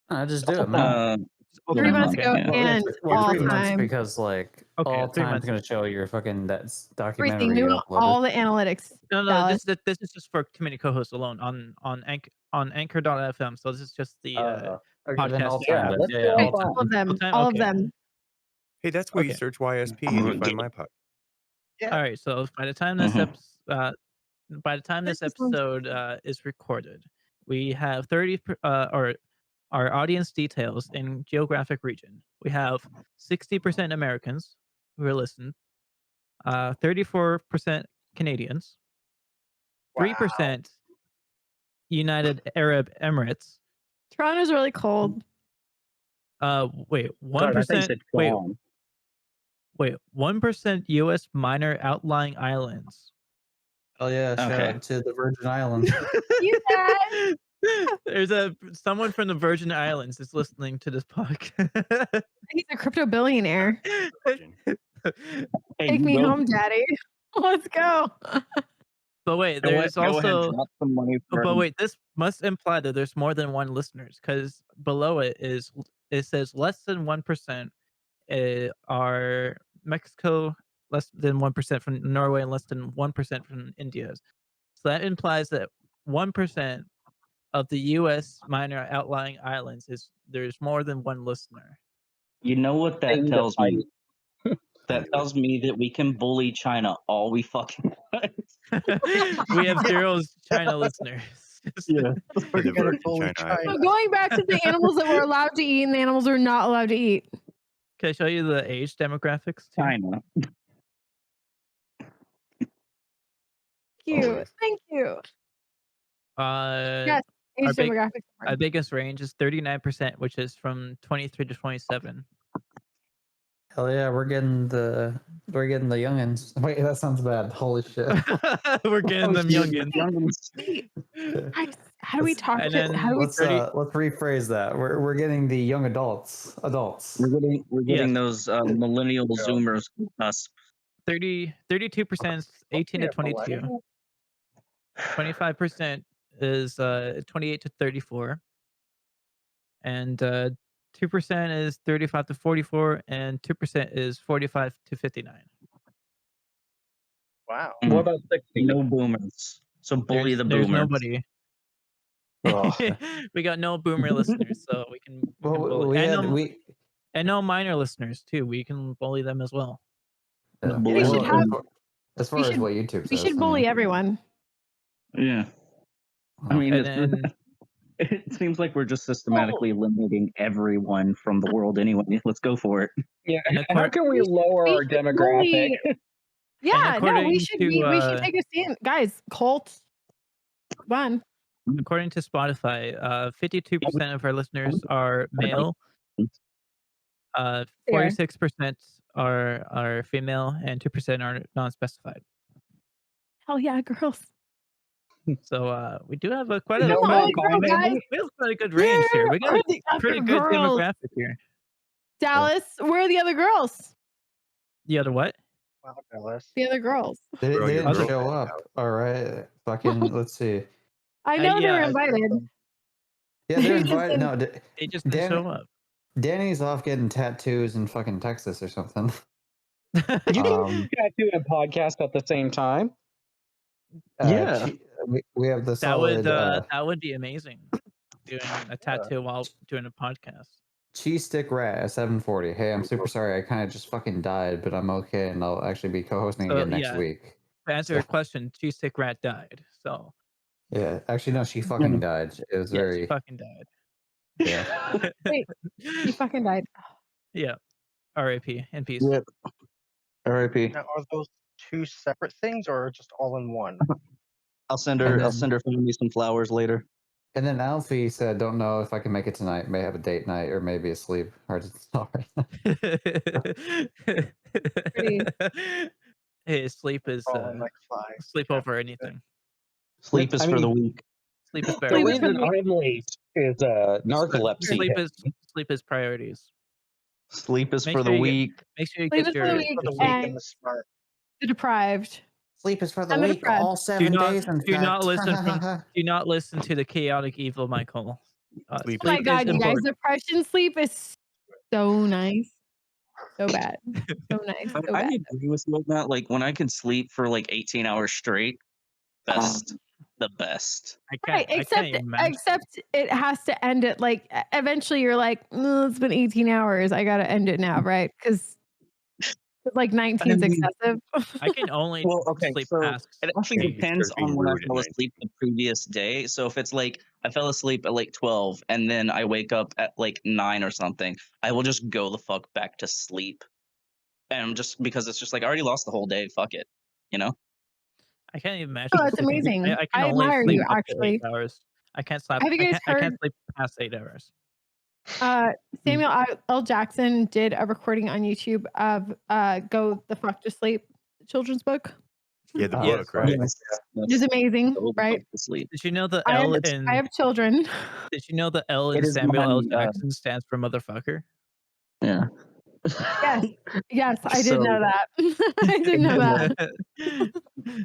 Just do it, man. All 3 time, months okay. ago yeah. and Well, all 3 months time. because like Okay, all 3 time's months. gonna show your fucking documentary. Everything. We you want uploaded. all the analytics. No, Dallas. this is just for community co-hosts alone on Anchor.fm. So this is just the Okay, then podcast. all Yeah, time. let's Yeah, go all all time. All of them. All time? All of Okay. them. Hey, that's where you Okay. search YSP and you find my podcast. All right. So by the time this by the time this This one's- episode is recorded, we have 30 or our audience details in geographic region. We have 60% Americans who are listening, 34% Canadians, 3% United Arab Emirates. Toronto's really cold. Wait, God, I thought you 1%. said Wait, Guam. 1% U.S. minor outlying islands. Oh yeah, shout Okay. out to the Virgin Islands. You guys. There's someone from the Virgin Islands is listening to this podcast. He's a crypto billionaire. Virgin. Hey, Take you me go- home, daddy. Let's go. But wait, go ahead- there's go ahead and also. drop some money for But him. wait, this must imply that there's more than one listeners, because below it says less than 1% are Mexico, less than 1% from Norway, and less than 1% from India. So that implies that 1% of the U.S. minor outlying islands there's more than one listener. You know what that Thing to tells me? I That knew it. tells me that we can bully China all we fucking We have 0 China listeners. Yeah. We're The gonna Virgin bully China China. So going back to the animals that were allowed to eat and the animals that were not allowed to eat. Can I show you the age demographics too? China. Cute. Thank you. Yes, age Our demographics. our biggest range is 39%, which is from 23 to 27. Hell yeah, we're getting the youngins. Wait, that sounds bad. Holy shit. We're getting them youngins. Wait, guys, how do we talk And to? then How do we? Let's rephrase that. We're getting the young adults. We're getting Yes. those millennial Zoomers cusp. 32% is 18 to 22. 25% is 28 to 34. And 2% is 35 to 44, and 2% is 45 to 59. Wow. What about 60? No boomers. So bully the There's boomers. nobody. We got no boomer listeners, so we can bully. And no minor listeners too. We can bully them as well. Yeah. We should have. As far as what YouTube says. We should bully everyone. Yeah. I mean, And it seems like we're just systematically eliminating everyone from the world anyway. Let's go for it. Yeah. And How can we lower our demographic? Yeah, no, we according should to, we should take a stand, guys. Colt, one. according to Spotify, 52% of our listeners are male. 46% are female, and 2% are non-specified. Hell yeah, girls. So we do have quite a No, Come on, girl, guys. we have quite a good range here. We got Where are the a pretty other good girls? demographic here. Dallas, where are the other girls? The other what? Wow, Dallas. The other girls. They didn't Other- show up. All right. Fucking, let's see. I know they yeah, were invited. Yeah, they're invited. No, They just didn't show up. Danny's off getting tattoos in fucking Texas or something. You can tattoo and podcast at the same time. Yeah. We have the solid That would be amazing. Doing a tattoo while doing a podcast. cheese stick rat at 740. Hey, I'm super sorry. I kind of just fucking died, but I'm okay, and I'll actually be co-hosting So, again next yeah. week. To answer your question, Cheese Stick Rat died. So Yeah, actually, no, she fucking died. It was yeah, very. she fucking died. Yeah. Wait, he fucking died. Yeah. R.I.P. in peace. Yep. R.I.P. Now, are those two separate things or just all in one? I'll send And her. then- I'll send her family some flowers later. And then Alfie said, "Don't know if I can make it tonight. May have a date night or maybe a sleep." Hard to tell right now. Hey, sleep is Falling like flies. sleep over anything. Sleep is for the weak. Sleep is The Sleep is priorities. reason I'm late is narcolepsy. Sleep is priorities. Sleep is Make for sure the you get- weak. Make sure you Sleep get is for the your weak For the weak and and the smart. the deprived. Sleep is for the I'm weak. depressed. All 7 days. In do not fact. listen do not listen to the chaotic evil, Michael. Sleep Oh my is god, you guys, important. depression sleep is so nice. So bad. So nice. So I bad. agree with you on that. Like when I can sleep for like 18 hours straight, best. The best. I can't, Right, I can't except even imagine. except it has to end at like eventually you're like, "Mm, it's been 18 hours. I gotta end it now, right? Because like 19 is I mean, excessive. I can only Well, okay, sleep so past it actually Hey, you depends start being on when I rude at fell 19. asleep the previous day. So if it's like I fell asleep at like 12 and then I wake up at like 9 or something, I will just go the fuck back to sleep. And just because it's just like I already lost the whole day, fuck it. You know? I can't even imagine. Oh, it's sleeping. amazing. I can I only admire sleep you, up to actually. 8 hours. I can't sleep. Have you guys I can't heard- sleep past 8 hours. Samuel L. Jackson did a recording on YouTube of "Go the Fuck to Sleep" children's book. Yeah, the Yes. book, right? Yes. It is amazing, Go the right? fuck to sleep. Did you know the I L have, in I have children. Did you know the L in It is Samuel L. my, Jackson stands for motherfucker? Yeah. Yes, yes, I did So- know that. I did know that.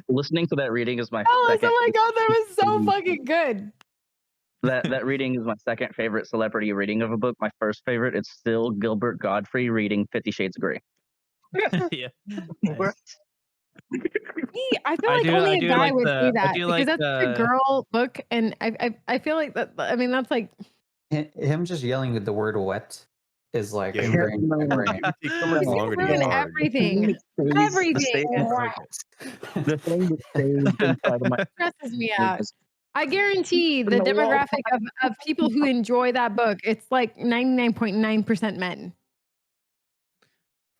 Listening to that reading is my Oh, second. oh my god, that was so fucking good. That reading is my second favorite celebrity reading of a book. My first favorite, it's still Gilbert Godfrey reading 50 Shades of Grey. Yeah. Nice. I feel I like do- only I a do guy like would the- say I that do because like that's a the- girl book, and I feel like that. I mean, that's like Him just yelling with the word "wet" is like Yeah, ingrained in my brain. it would take so much He's longer gonna to get ruin hard. everything. Everything. The thing that stays inside of my Stresses me brain out. is I guarantee the been a long demographic of people who enjoy that book, it's like 99.9% men.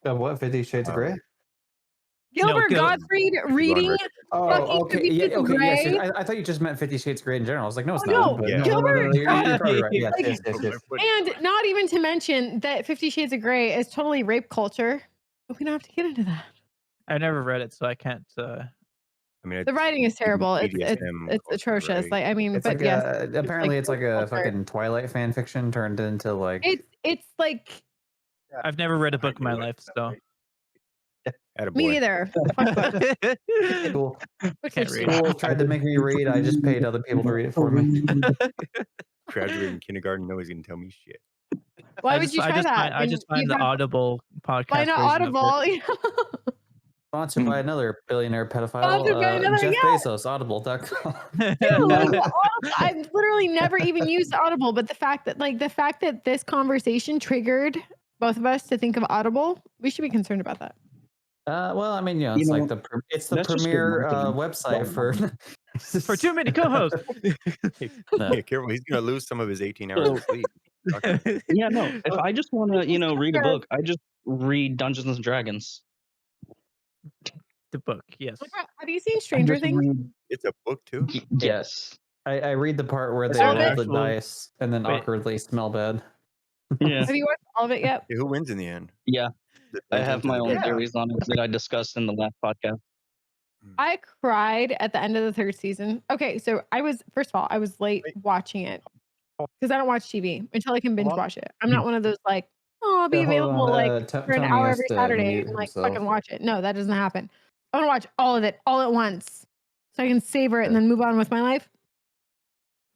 What? 50 Shades of Grey? Gilbert Gil- Gottfried People on reading Reddit. Oh, fucking okay. 50 Yeah, Shades of okay. Yes, Grey. I thought you just meant 50 Shades of Grey in general. I was like, no, it's Oh, not. no. But Yeah. Gilbert you're probably right. Yes, Like, yes, yes, yes. And not even to mention that 50 Shades of Grey is totally rape culture. But we don't have to get into that. I never read it, so I can't. I mean, The writing is terrible. It's BDSM culture, atrocious. right? Like, I mean, It's but like yes, apparently it's like a culture. fucking Twilight fan fiction turned into like. It's like I've never read a book in my life, so. me Attaboy. neither. Fuck books. School, Books are Can't read. stupid. school tried to make me read. I just paid other people to read it for me. Graduating kindergarten, nobody's gonna tell me shit. Why would you try that? I when just you find the have- Audible podcast. Why not version of it. Audible? Sponsored by another billionaire pedophile, Sponsored by another- Jeff yeah. Bezos, audible.com. Dude, I've literally never even used Audible, but the fact that this conversation triggered both of us to think of Audible, we should be concerned about that. Well, I mean, it's You like know, the that's just good premier marketing. website for For too many co-hosts. No. Yeah, careful. He's gonna lose some of his 18 hours of sleep. Yeah, no. If I just want to, read a book, I just read Dungeons and Dragons. The book, yes. Have you seen I Stranger just Things? read- It's a book too. Yes. I read the part where Is they there an roll the actual- dice and then Wait. awkwardly smell bad. Yeah. Have you watched all of it yet? Hey, who wins in the end? Yeah. The I dungeons have or my the own book? theories on it that I discussed in the last podcast. I cried at the end of the third season. Okay, so first of all, I was late watching it because I don't watch TV until I can binge watch it. I'm not one of those like, oh, I'll be Yeah, hold available on, like for an Tony hour has every to Saturday mute and like himself. fucking watch it. No, that doesn't happen. I want to watch all of it all at once so I can savor it and then move on with my life.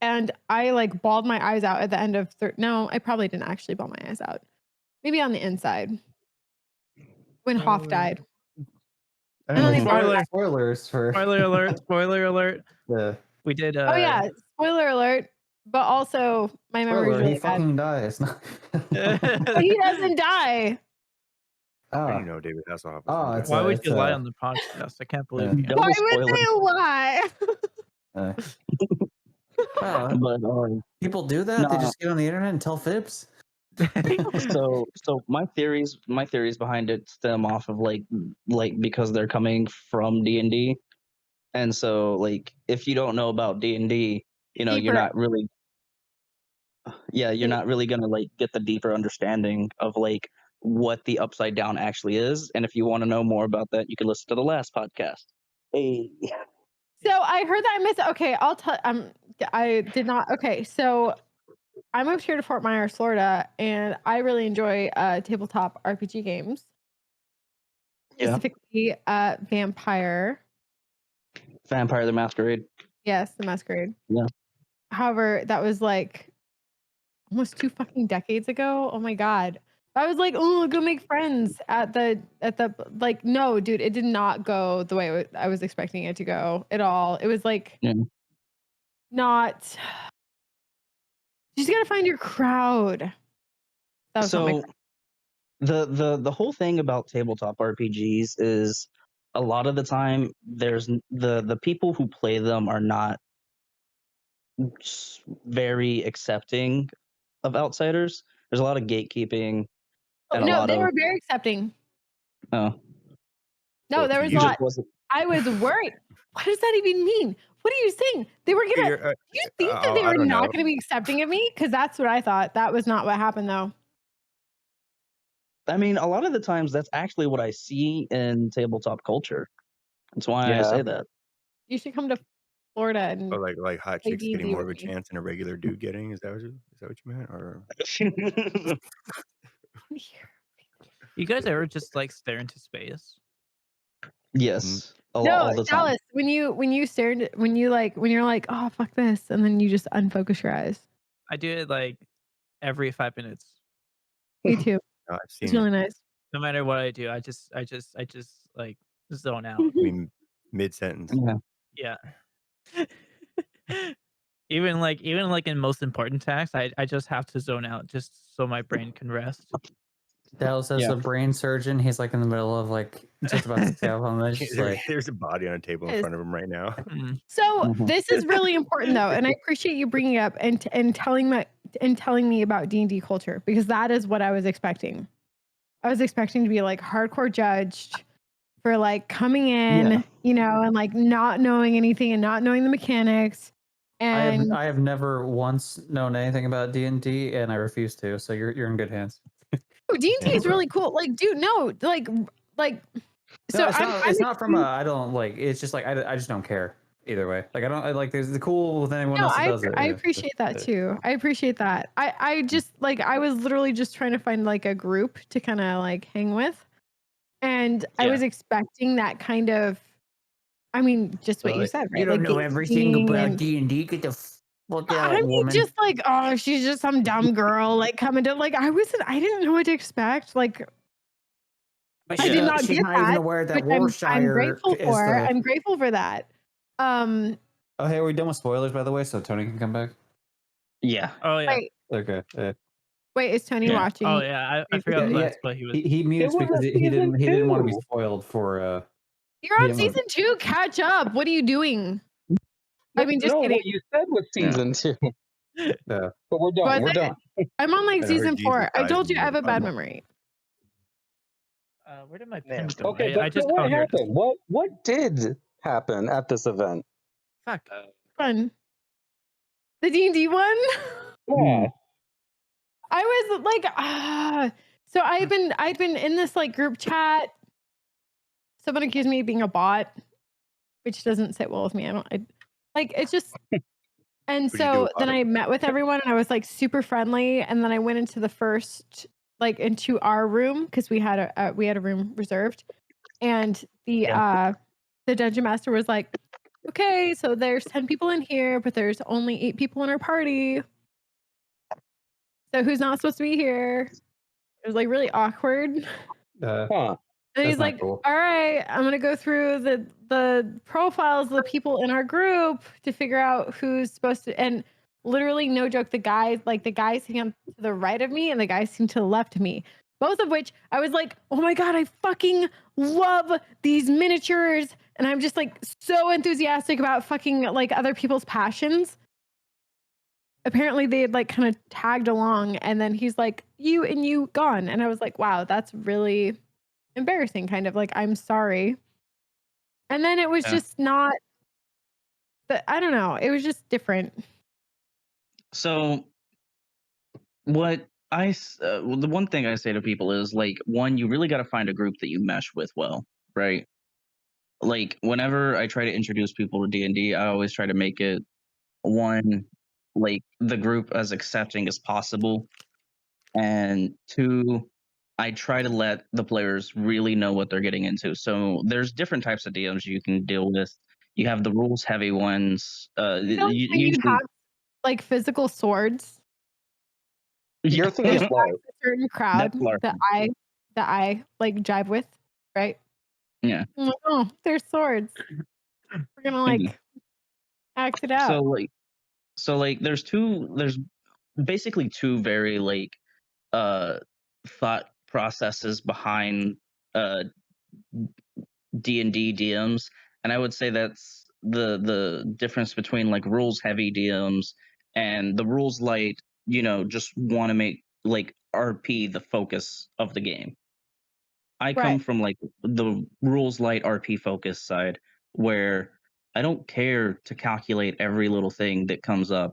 And I like bawled my eyes out at the end of no, I probably didn't actually bawl my eyes out. Maybe on the inside when Hoff died. I don't mean, even bother. spoilers for Spoiler alert! Spoiler alert! the We did. Oh yeah, spoiler alert. But also my memory is spoiler. really He bad. fucking dies. But he doesn't die. How do Ah, you know David Hasselhoff? it's Why would it's you lie on the podcast? I can't believe you. Double Why would spoiler. they lie? Wow, But people do that. They Nah. just get on the internet and tell fibs. so my theories behind it stem off of like because they're coming from D&D, and so like if you don't know about D&D, you're Deeper. not really you're not really gonna like get the deeper understanding of like what the upside down actually is. And if you want to know more about that, you can listen to the last podcast. Hey. So I heard that I missed. Okay, I'll tell. I did not. Okay, so I moved here to Fort Myers, Florida, and I really enjoy tabletop RPG games. Yeah. Specifically, Vampire. Vampire the Masquerade. Yes, the Masquerade. Yeah. However, that was like almost 2 fucking decades ago. Oh my god. I was like, oh, go make friends at the like. No, dude, it did not go the way I was expecting it to go at all. It was like not. You just gotta find your crowd. That was not my So the whole thing about tabletop RPGs is a lot of the time there's the people who play them are not very accepting of outsiders. There's a lot of gatekeeping and a no, lot they of were very accepting. oh, No, Well, there to was you. a just lot. wasn't I was worried. What does that even mean? What are you saying? They were gonna. You're, You think that they I were don't not know. going to be accepting of me? Because that's what I thought. That was not what happened, though. I mean, a lot of the times that's actually what I see in tabletop culture. That's why I say that. You should come to Florida and Oh, like hot play chicks D&D getting more of with a me. chance than a regular dude getting? Is that what you meant? Or You guys ever just like stare into space? Yes. No, All the time. Dallas. When you stared, when you're like, oh fuck this, and then you just unfocus your eyes. I do it like every 5 minutes. Me too. I've It's seen really it. nice. No matter what I do, I just like zone out. I mean, mid sentence. Yeah. Yeah. even like in most important tasks, I just have to zone out just so my brain can rest. Dallas as Yeah. a brain surgeon, he's like in the middle of like just about to scale on this. Just like There's a body on a table in Yes. front of him right now. Mm. So Mhm. this is really important though, and I appreciate you bringing it up and telling me about D&D culture, because that is what I was expecting. I was expecting to be like hardcore judged for like coming in, Yeah. you know, and like not knowing anything and not knowing the mechanics. And I have never once known anything about D&D, and I refuse to. So you're in good hands. D&D is really cool. Like, dude, no, like. No, So it's I'm not. It's not from a. I don't like. It's just like I just don't care either way. Like I don't. I like. There's the cool with anyone No, else that does it. I Yeah. appreciate that too. I appreciate that. I just like I was literally just trying to find like a group to kind of like hang with, and I Yeah. was expecting that kind of. I mean, just what you said, right? You don't Like know everything dating about and D&D. Get the fuck I out, mean, woman. just like, oh, she's just some dumb girl, like coming to like I didn't know what to expect. Like But I did not she's get not even that, aware that which I'm Warshire grateful is for. the. I'm grateful for that. Oh, hey, are we done with spoilers, by the way, so Tony can come back? Yeah. Oh yeah. Wait, Okay. wait, is Tony Yeah. watching? Oh yeah. I forgot Yeah, that's what he was. he mutes was because a he didn't season want to be 2. spoiled for. You're he on didn't want- season 2. Catch up. What are you doing? I mean, just No, kidding. what you said was Yeah. season 2. Yeah. But we're done. Was We're it? done. I'm on like I heard season Jesus 4. I dies told in you the I have a middle. bad memory. Where did my Yeah. pen go? Okay, I but just so what here it is. happened? What did happen at this event? Fuck. Fun. The D&D one? Yeah. I was like, so I'd been in this like group chat. Someone accused me of being a bot, which doesn't sit well with me. It's just and What do you do so about then it? I met with everyone and I was like super friendly, and then I went into the first like into our room because we had a room reserved, and the dungeon master was like, okay, so there's 10 people in here, but there's only 8 people in our party. So who's not supposed to be here? It was like really awkward. Huh. And he's That's not like, cool. all right, I'm gonna go through the profiles of the people in our group to figure out who's supposed to, and literally no joke, the guy sitting to the right of me and the guy sitting to the left of me. Both of which I was like, oh my god, I fucking love these miniatures. And I'm just like so enthusiastic about fucking like other people's passions. Apparently they had like kind of tagged along, and then he's like, you gone. And I was like, wow, that's really embarrassing, kind of like, I'm sorry. And then it was Yeah. just not, but I don't know, it was just different. So what well, the one thing I say to people is like, one, you really got to find a group that you mesh with well, right? Like whenever I try to introduce people to D&D, I always try to make it one, like the group as accepting as possible, and two, I try to let the players really know what they're getting into. So there's different types of DMs you can deal with. You have the rules heavy ones. You don't think you Usually, have like physical swords? You're thinking Yeah. LARP. A certain crowd That's LARP. that I like jive with, right? Yeah. I'm like, oh, there's swords. We're gonna like act it out. So like there's basically two very like thought processes behind uh D&D DMs, and I would say that's the difference between like rules heavy DMs and the rules light, just want to make like RP the focus of the game. I come Right. from like the rules light RP focus side, where I don't care to calculate every little thing that comes up.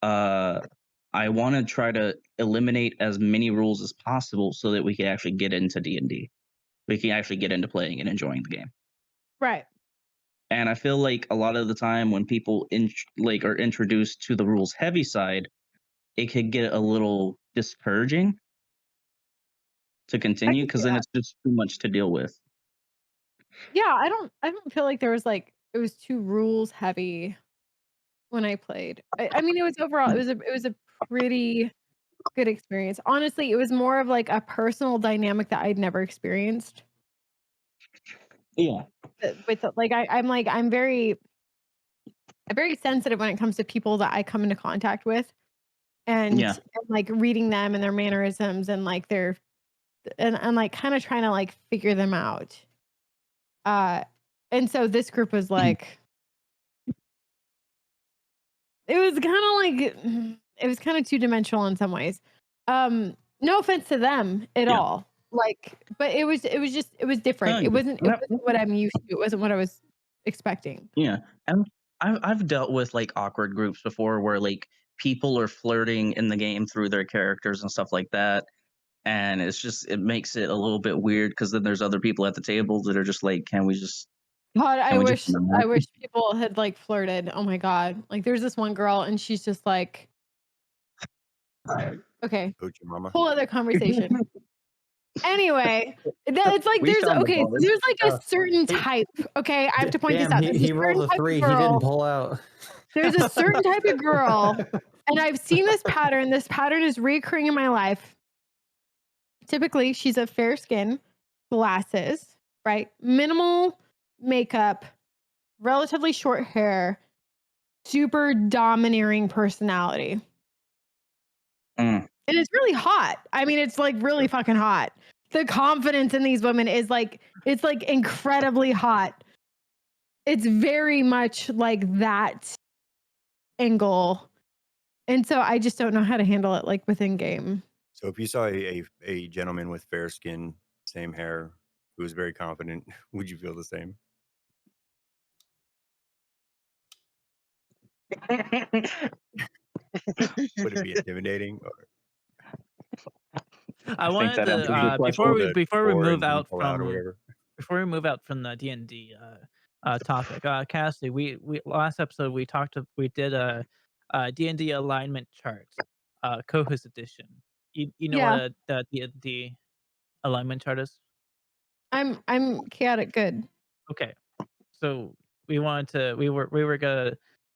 uh I want to try to eliminate as many rules as possible so that we can actually get into D&D. We can actually get into playing and enjoying the game. Right. And I feel like a lot of the time when people are introduced to the rules heavy side, it could get a little discouraging to I continue, can because see then that. it's just too much to deal with. Yeah, I don't feel like there was like it was too rules heavy when I played. I mean, it was overall it was a pretty good experience. Honestly, it was more of like a personal dynamic that I'd never experienced. Yeah. With like I'm very very sensitive when it comes to people that I come into contact with, and, Yeah. and like reading them and their mannerisms and like their and like kind of trying to like figure them out. Uh, and so this group was like, it was kind of like, it was kind of two dimensional in some ways. No offense to them at Yeah. all. Like, but it was just, it was different. No, It wasn't what I'm used to. It wasn't what I was expecting. yeah, and I've dealt with like awkward groups before where like people are flirting in the game through their characters and stuff like that, and it makes it a little bit weird because then there's other people at the table that are just like, God, can we just I wish people had like flirted. Oh my God. Like there's this one girl and she's just like, okay, Hoochie mama. whole other conversation. Anyway, it's like We there's found the okay, so bars. there's like a certain type. Okay, I have to point this Damn, out. he, There's he a rolled certain a type of 3. He girl. didn't pull out. There's a certain type of girl, and I've seen this pattern. This pattern is recurring in my life. Typically, she's a fair skin, glasses, right? Minimal makeup, relatively short hair, super domineering personality. Mm. And it's really hot. I mean, it's like really fucking hot. The confidence in these women is like, it's like incredibly hot. It's very much like that angle. And so I just don't know how to handle it like within game. So if you saw a gentleman with fair skin, same hair, who was very confident, would you feel the same? Would it be intimidating? Or I think wanted that answers your to question. before we or move and didn't out pull out or from whatever? the D&D topic, Cassie, we last episode we did a D&D alignment chart, co-host edition. You know Yeah. what a D&D alignment chart is? I'm chaotic good. Okay, so we were gonna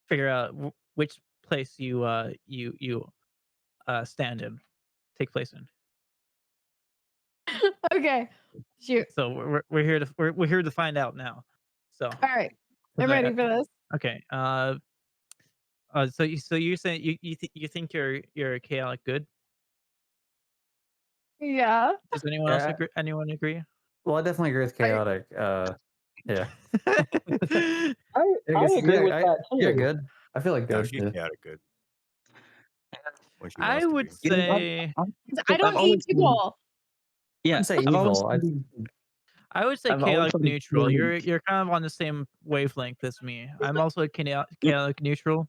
figure out which place you stand in, take place in. Okay. Shoot. So we're here to we're here to find out now. So All right. I'm Okay, ready for this. okay. So you're saying you think you're chaotic good? Yeah. Does anyone else Yeah. agree? Anyone agree? Well, I definitely agree with chaotic. Yeah. I guess- agree with I- that too. You're good. I feel like No, good. she's Yeah. chaotic good. When she I wants to would be. You know, say I don't I've eat always been- people. yeah, I'd say I've always evil. I would say I've always chaotic thought neutral. it's You're kind of on the same wavelength as me. I'm also chaotic neutral.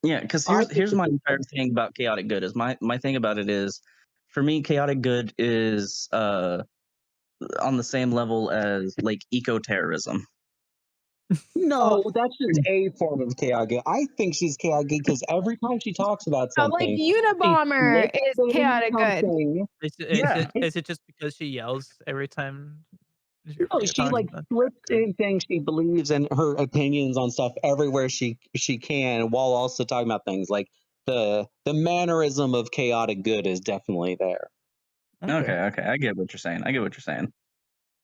Yeah, because I here's think my it's entire thing about chaotic good is my thing about it is, for me, chaotic good is on the same level as like eco-terrorism. No, that's just a form of chaotic. I think she's chaotic because every time she talks about So like something, Unabomber is chaotic good. Is it just because she yells every time? No, she like flips in things she believes and her opinions on stuff everywhere she can, while also talking about things like the mannerism of chaotic good is definitely there. Okay, I get what you're saying. I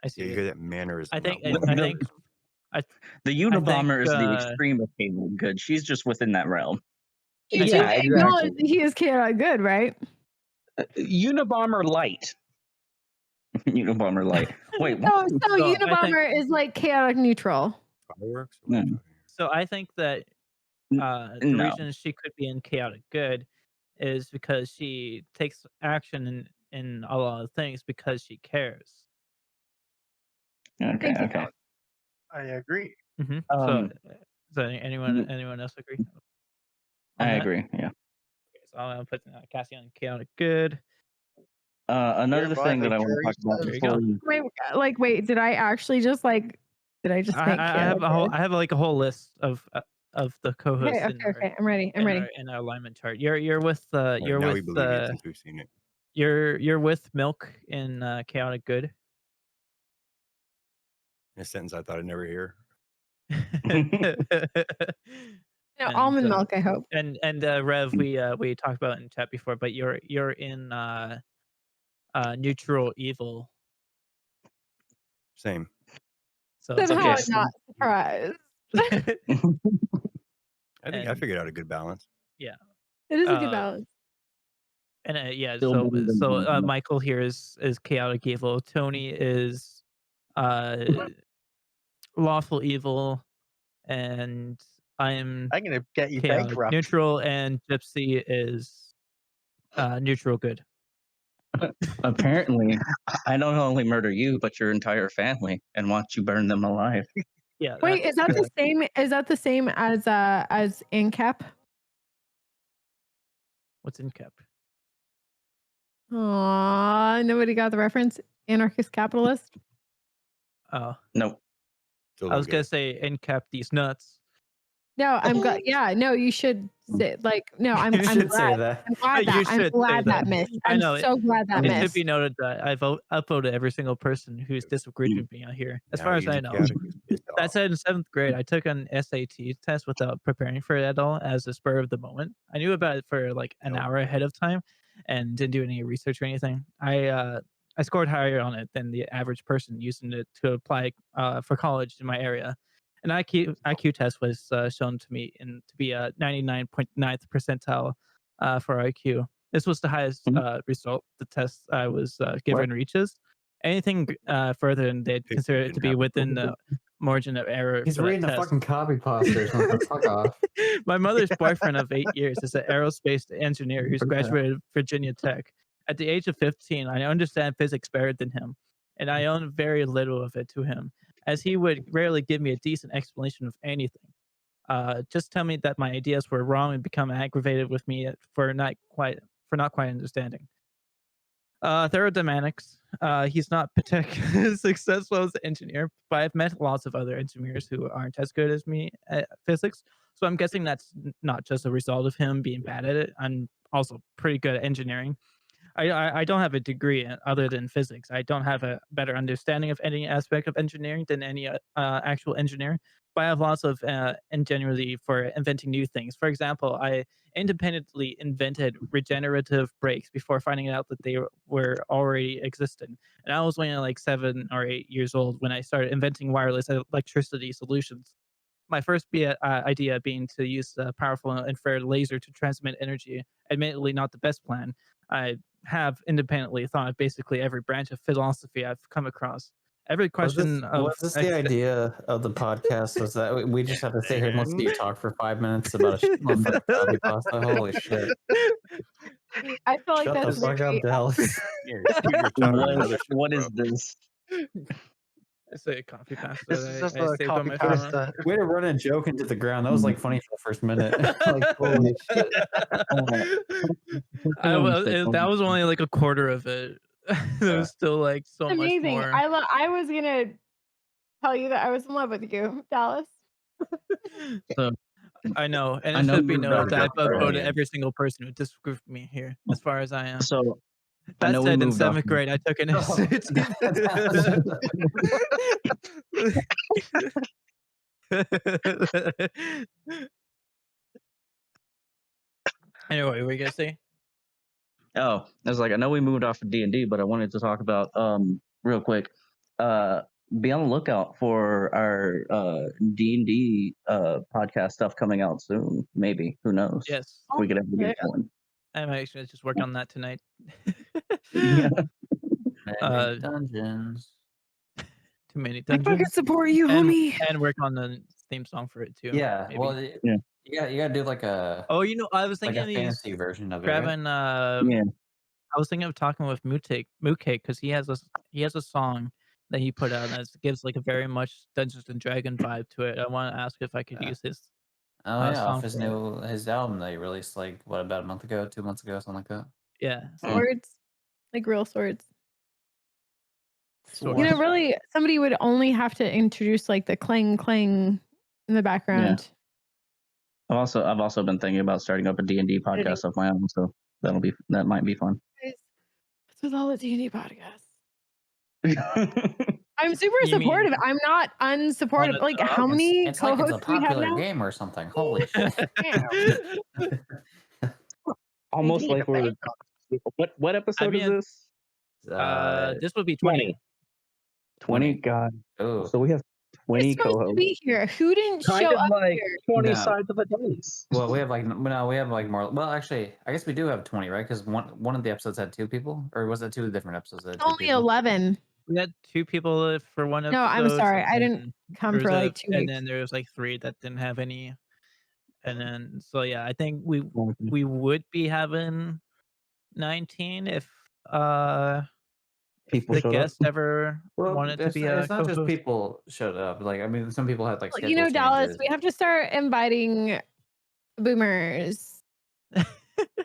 see. Yeah, you it. hear that mannerism. I think not I woman. think The Unabomber is the uh, extreme of chaotic good. She's just within that realm. You Yeah, do acknowledge that he is chaotic good, right? Unabomber light. Unabomber light. Wait, No, what? so I think- Unabomber is like chaotic neutral. Fireworks? Yeah. So I think that the No. reason she could be in chaotic good is because she takes action in a lot of things because she cares. Okay, Thank you, okay. Matt. I agree. So anyone else agree? on I that? agree. Yeah. Okay, so I'm gonna put Cassie on chaotic good. Another Hereby thing the that I want to jury talk about says- There you before go. Wait, did I actually just like did I just make I have chaotic I have like a whole list of the co-hosts good? Okay, I'm ready. I'm ready. in our alignment chart. You're with Right, you're now we with believe it since we've seen it. you're with Milk in chaotic good. In a sentence I thought I'd never hear. No, And, almond milk, I hope. And Rev, we talked about it in chat before, but you're in neutral evil. Same. So Somehow okay. I'm not surprised. I think I figured out a good balance. Yeah. It is a good Uh, balance. and yeah, Still better than none. Michael here is chaotic evil. Tony is uh lawful evil, and I'm I'm gonna get you chaotic bankrupt. neutral, and Gypsy is neutral good. Apparently, I don't only murder you, but your entire family, and watch you burn them alive. Yeah. Wait, is that the same? Is that the same as INCAP? What's in cap? Aw, nobody got the reference. Anarchist capitalist. Oh, Nope. Still I don't was get gonna it. say in cap these nuts. No, I'm glad. Yeah, no, you should say like. No, I'm. You I'm should say glad. that. I'm glad You that. I'm should say glad that that. missed. I I'm know so glad that It should missed. be noted that I've upvoted every single person who's disagreed with me on here, as Now far as he's I a know. chaotic who's pissed That off. said, in 7th grade, I took an SAT test without preparing for it at all as a spur of the moment. I knew about it for like an Nope. hour ahead of time and didn't do any research or anything. I scored higher on it than the average person using it to apply for college in my area. An IQ test was shown to me to be a 99.9th percentile for IQ. This was the highest result the test I was given reaches. Anything further than they'd Picture consider it didn't to be happen. within the margin of error He's for that reading a test. fucking Copypasta or something. Fuck off. My mother's boyfriend of 8 years is an aerospace engineer who's graduated Virginia Tech. At the age of 15, I understand physics better than him, and I own very little of it to him, as he would rarely give me a decent explanation of anything. Just tell me that my ideas were wrong and become aggravated with me for not quite understanding. Thermodynamics. He's not particularly successful as an engineer, but I've met lots of other engineers who aren't as good as me at physics. So I'm guessing that's not just a result of him being bad at it. I'm also pretty good at engineering. I don't have a degree other than physics. I don't have a better understanding of any aspect of engineering than any actual engineer, but I have lots of ingenuity for inventing new things. For example, I independently invented regenerative brakes before finding out that they were already existing. And I was only like 7 or 8 years old when I started inventing wireless electricity solutions. My first idea being to use the powerful infrared laser to transmit energy. Admittedly, not the best plan. I have independently thought of basically every branch of philosophy I've come across. Every question of Was this the idea of the podcast? Was that we just have to sit here and listen to you talk for 5 minutes about a motherfucking Copypasta? Holy shit! I feel like Shut the that's fuck very. up, Dallas. You're talking another shit, What bro. is this? I say coffee pasta This that is just I a saved on copy my phone. pasta. Way to run a joke into the ground. That was like funny for the first minute. Like holy shit. That was only like a quarter of it. There was still like so much Amazing. more. I was gonna tell you that I was in love with you, Dallas. So I know, and I it know should be you're noted that I've upvoted Brilliant. every single person who disagreed with me here, as far as I am. so I That know we said, in moved off. 7th grade, I took an SAT. Anyway, what were you gonna say? Oh, I was like, I know we moved off of D&D, but I wanted to talk about real quick. Be on the lookout for our D&D podcast stuff coming out soon. Maybe, who knows? Yes, If we could ever get Yeah. it going. I'm actually just work on that tonight. Yeah. Many dungeons. Too many I fucking dungeons, support you, and homie. work on the theme song for it too. Yeah. maybe. Well, Yeah. you gotta do like a Oh, I was like thinking a of these fantasy version of it. Right? grabbing. Yeah. I was thinking of talking with Mooncake because he has a song that he put out that gives like a very much Dungeons and Dragon vibe to it. I want to ask if I could Yeah. use his Oh yeah, song off his for it. his album that he released like what about a month ago, 2 months ago, something like that. Yeah, Swords, like real swords. swords. You know, really, somebody would only have to introduce like the clang clang in the background. I've also been thinking about starting up a D&D podcast of my own, so that might be fun. What's with all the D&D podcasts? I'm super You mean- supportive. I'm not unsupportive. Like, how many It's like it's a co-hosts do we have popular now? game or something. Holy shit! Almost Indeed, like we're what episode mean, is this? This would be 20. 20. God. Oh, So we have Winnie supposed to co-host. be here? Who didn't Kind show of up like here? 20 No. sides of a dice. Well, we have like more. Well, actually, I guess we do have 20, right? Because one of the episodes had 2 people, or was it 2 different episodes that had 2 Only people? 11. We had 2 people for one No, I'm episode. sorry. I and didn't come there for was like 2 and weeks. then there was like 3 that didn't have any. And then so yeah, I think we Okay. would be having 19 if People the showed up. guest ever Well, wanted to be a it's not just co-host. people showed up. Like, I mean, some people had like Well, schedule you know, Dallas, changes. we have to start inviting boomers. Yeah,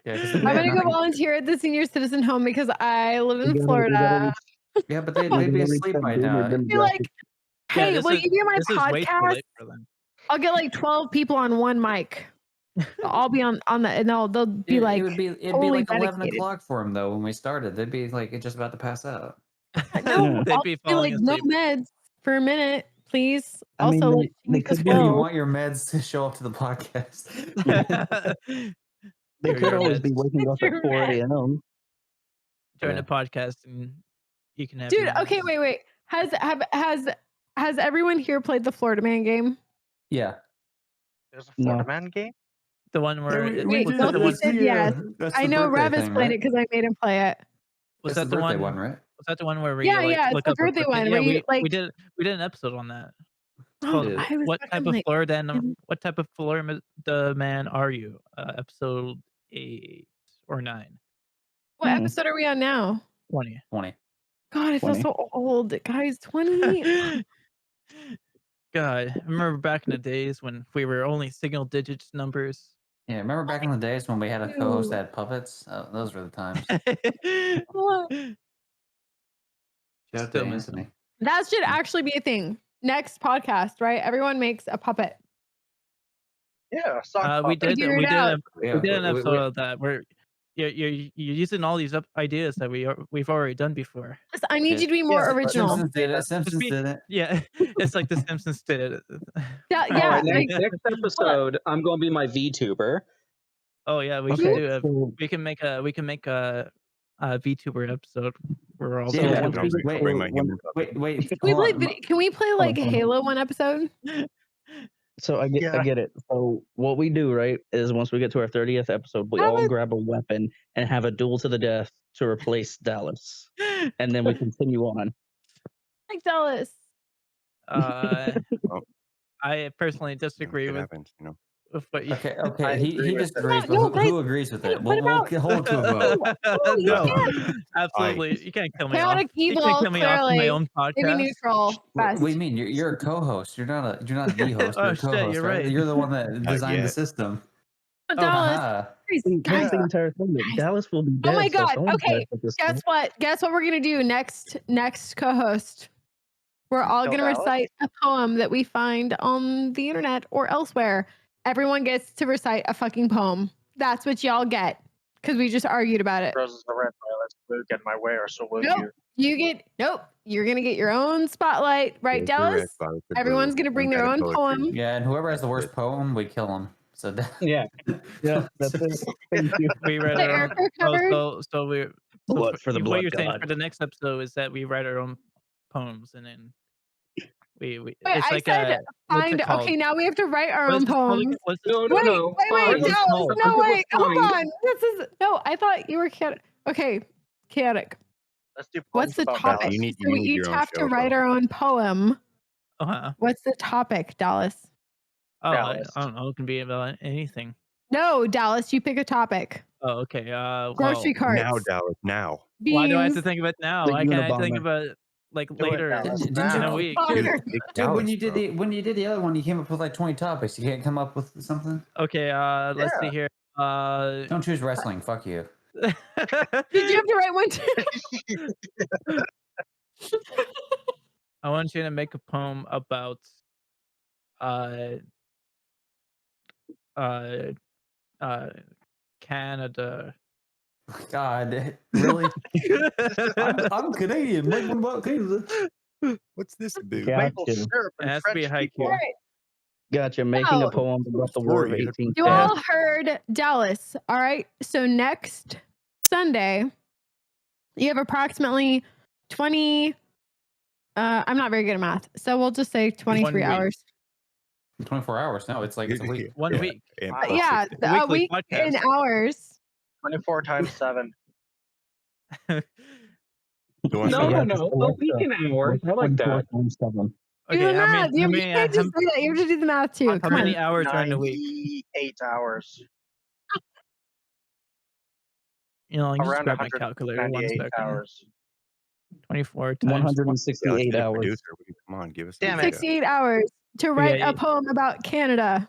because I'm gonna go volunteer at the senior citizen home because I live in Florida. Yeah, but they'd be asleep by now. Be like, Yeah, hey, this will is you be on my this is way too podcast? late for them. I'll get like 12 people on one mic. I'll be on the, and they'll be like, it'd be totally like 11 dedicated. o'clock for them though when we started. They'd be like just about to pass out. No, They'd I'll be be falling like, no asleep. meds for a minute, please. I mean, Also, they change the could Yeah, you flow. want your meds to show up to the podcast. They Or could your always meds. be waking up at Your 4 meds. a.m. During Yeah. the podcast, and you can have Dude, your okay, meds. wait. Has everyone here played the Florida Man game? Yeah. There's a No. Florida Man game? The one where Wait, was no, that the he one? said yes. That's I the know birthday Rev has thing, played right? it because I made him play it. Was That's that the the birthday one? one, right? Was that the one where Yeah, you like it's look the up a birthday one Yeah, where you we like. did an episode on that. It's Oh, called Dude. I was "What fucking Type of like, Florida What Type of Florida Man Are You?" Episode 8 or 9. what episode are we on now? 20. 20. God, I feel 20. so old, guys. 20. God, I remember back in the days when we were only single digits numbers. Yeah, remember back in the days when we had a co-host that Ew. had puppets? Those were the times. What? Shout out to Still miss them. Anthony. That should actually be a thing. Next podcast, right? Everyone makes a puppet. Yeah, sock We puppet. did Figure it out. Yeah, we did an we- episode of that where you're using all these ideas that we've already done before. Listen, I need Yeah. you to be more Yeah, original. Simpsons did it. Simpsons did it. Yeah, it's like the Simpsons did it. Yeah, All yeah. right, Like, next episode, I'm going to be my VTuber. Oh yeah, we Okay, should do it. so We can make a VTuber episode where we're all So Yeah, once VTubers. we get I'll bring my to human puppet. wait. can we hold play? on. Can we play like hold on. Halo one episode? So I Yeah. get it. So what we do, right, is once we get to our 30th episode, we Have all it. grab a weapon and have a duel to the death to replace Dallas, and then we continue on. Like Dallas. Well, I personally you know, disagree it with happens, you know. what you. Okay. He disagrees, but No, who agrees with hey, it? what We'll about- hold to a vote. No, you No, can't. absolutely, you can't kill me off. Chaotic You can't evil, kill me off in my clearly. own Maybe podcast. neutral. What Best. do you mean? You're a co-host. You're not the host. You're Oh, a shit, co-host, you're right? right. You're the one that designed the yet. system. But Oh, Dallas, Haha. please, That's guys, the entire thing. Guys. Dallas will be dead. Oh my so God, someone's okay, gotta take this guess thing. what? Guess what we're gonna do next co-host? We're all Kill gonna Dallas? recite a poem that we find on the internet or elsewhere. Everyone gets to recite a fucking poem. That's what y'all get because we just argued about it. Roses are red, violets blue. Get my way, or so will Nope. you. You're gonna get your own spotlight, right, Roses are red, Dallas? violets are blue. Everyone's gonna bring their Untitled own poetry. poem. Yeah, and whoever has the That's worst it. poem, we kill him. So Yeah, yeah, that's it. Thank you. We read The our own. Erica covered. So we're. Blood for the what blood you're saying god. for the next episode is that we write our own poems and then we Wait, it's I like said what's find. it called? Okay, now we have to write our What is own this called poems. again? What's this? No, no, Wait, no. wait, Fine. Dallas. Fine. No, wait, hold Fine. on. This is no. I thought you were chaotic. Okay, chaotic. Let's do What's poems the about topic? Dallas. You need- So you we need each your own have to show, write though. our own poem. Uh-huh. What's the topic, Dallas? Oh, Dallas. I don't know. It can be about anything. No, Dallas. You pick a topic. Oh, okay. Grocery Well, carts. Now, Dallas, now. why do I have to beans, think of it now? The Why can't I think Unabomber. of it like Do it, later Dallas. Didn't in a Now. week? Dude, Fucker. pick Dude, Dallas, when you did bro. the other one, you came up with like 20 topics. You can't come up with something. Okay. Let's see here. Don't choose wrestling. Fuck you. Did you have to write one too? I want you to make a poem about uh uh Canada. God, really? I'm Canadian. Like, what about Canada? What's this boo? Got Maple you. syrup It and has to be a French haiku. people. All right. Gotcha. Making Oh. a poem about the War of Story. 18. You all heard Dallas. All right. So next Sunday, you have approximately 20 I'm not very good at math, so we'll just say 23 week. hours. 24 hours. No, it's like it's a week. 1 Yeah, week. and Uh, plus Yeah, 60. a Weekly week in podcast. hours. 24 times 7. The ones No, that no, Yeah, no. just A Alexa, week and hours. what's I like 24 that. times 7? Do Okay, the how math. many? You, How you many? can't just say that. You have to do the math too. How Come on. many hours are in a week? 98 hours. You know, let me just Around grab my calculator 1 198 second. hours. 24 times. Yeah, let's 168 get a hours. producer. Come on, give us some Damn it. data. 68 hours to write a Okay. poem about Canada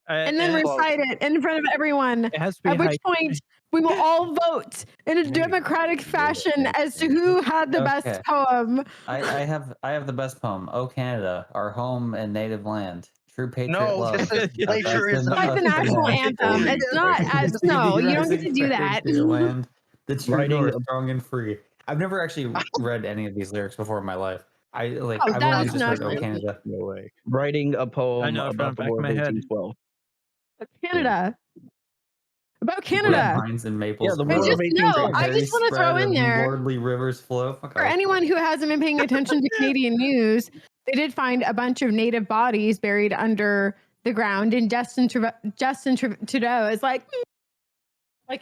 and then it, Close. recite it in front of everyone. it has to be At which high. point we will all vote in a Maybe. democratic Yeah, fashion yeah, as to yeah. who had the Okay. best poem. I have the best poem. Oh Canada, our home and native land. True patriot No, love. this is a vast plagiarism. Like the enough national land. anthem. It's Totally not plagiarism. as no, you don't get Rising to do fires that. to your land. The true Writing north, a- strong and free. I've never actually read any of these lyrics before in my life. Oh, I've that only is just heard not "Oh true. Canada." No way. Writing a I poem know it from about the the back War of of my head. 1812. Canada. About Where Canada. pines and Yeah, maples the I War grow. of just no, 1812. I Berries just want to throw spread in and there lordly rivers flow. Fuck for off. anyone who hasn't been paying attention to Canadian news, they did find a bunch of native bodies buried under the ground, and Justin Trudeau is like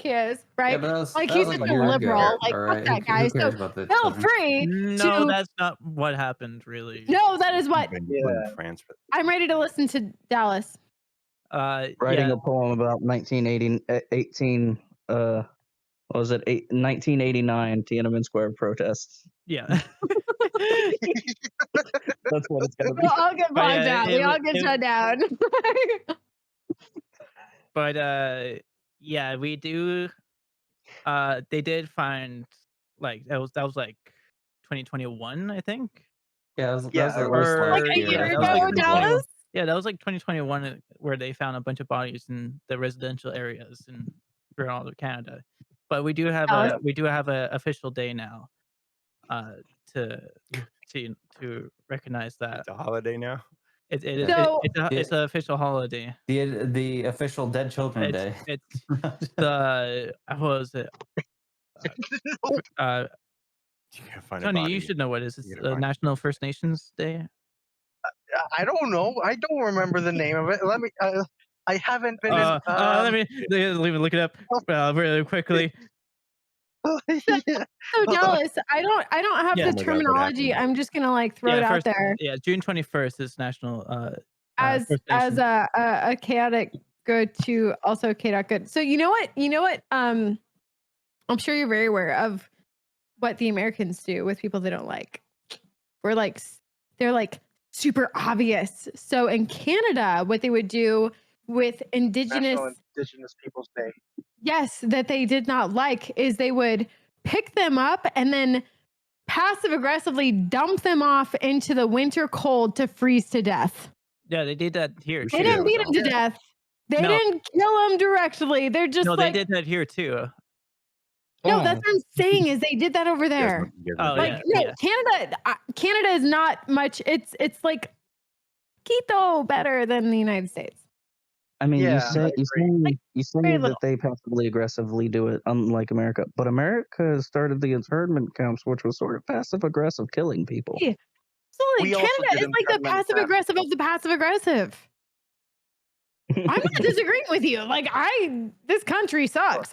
he is, Yeah, right? but Like that he's was just like a a year liberal. ago. Like All fuck right, that who guy. So cares about the feel children? free No, to that's not what happened, really. no, that is what Been Yeah. France for I'm ready to listen to Dallas. Writing Yeah, a poem about 18 what was it? 1989 Tiananmen Square protests. yeah. That's what it's gonna be. We'll all get But blocked yeah, out. We all get shut down. But yeah, we do. They did find like that was like 2021, I think. Yeah, that Yeah, was it at was least Or Like last a year. year I that was ago, like thought. 2021. Dallas. Yeah, that was like 2021 where they found a bunch of bodies in the residential areas in throughout all of Canada. But we do have Dallas. a official day now, uh, to to recognize that it's a holiday now. So it's an official holiday. The official Dead Children It's Day. it's the what was it? Uh, You gotta find a Tony, body. you should know what it is. You It's gotta find- National First Nations Day. I don't know. I don't remember the name of it. Let me. I haven't been in. Let me look it up really quickly. Yeah. So Dallas, I don't have Yeah. the Oh my God, what terminology. happened? I'm just gonna like throw it out there June 21st is National as First as Nation. a chaotic good to also chaotic good. So you know what I'm sure you're very aware of what the Americans do with people they don't like. They're like super obvious. So in Canada, what they would do with National Indigenous Peoples Day. yes, that they did not like is they would pick them up and then passive aggressively dump them off into the winter cold to freeze to death. Yeah, they did that here. We They should didn't have beat a them to dog. death. They No. didn't kill them directly. They're just No, they like did that here too. no, that's what I'm saying is they did that over You guys there. must- you guys Oh, must- Like no, yeah. Canada is not much. It's like Quito better than the United States. I mean, Yeah, you I say very little. that they passively aggressively do it, unlike America. But America started the internment camps, which was sort of passive aggressive killing people. Yeah. Absolutely. We also Canada did is like the internment passive camps. aggressive of the passive aggressive. I'm not disagreeing with you. Like this country sucks.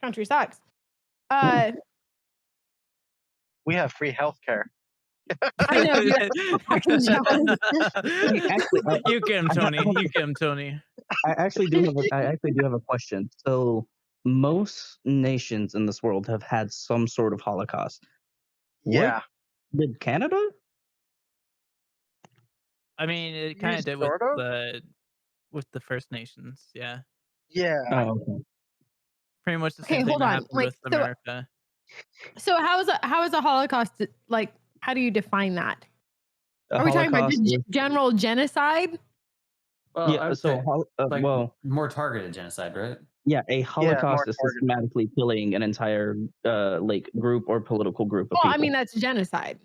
Country sucks. We have free healthcare. I know. You're fucking jealous. Actually, You get him, Tony. You get him, Tony. I actually do have a question. So most nations in this world have had some sort of Holocaust. Yeah. Did Canada? I mean, it kind of did with Sort of? the First Nations. Yeah, Yeah. Oh, okay. pretty much the Okay, same thing hold that on. happened Like, with so- America. So how is a Holocaust like? How do you define that? A Are we talking about Holocaust just is- general genocide? Well, yeah, so like well, more targeted genocide, right? yeah, a more Holocaust is targeted. systematically killing an entire like group or political group of Well, people. I mean that's genocide.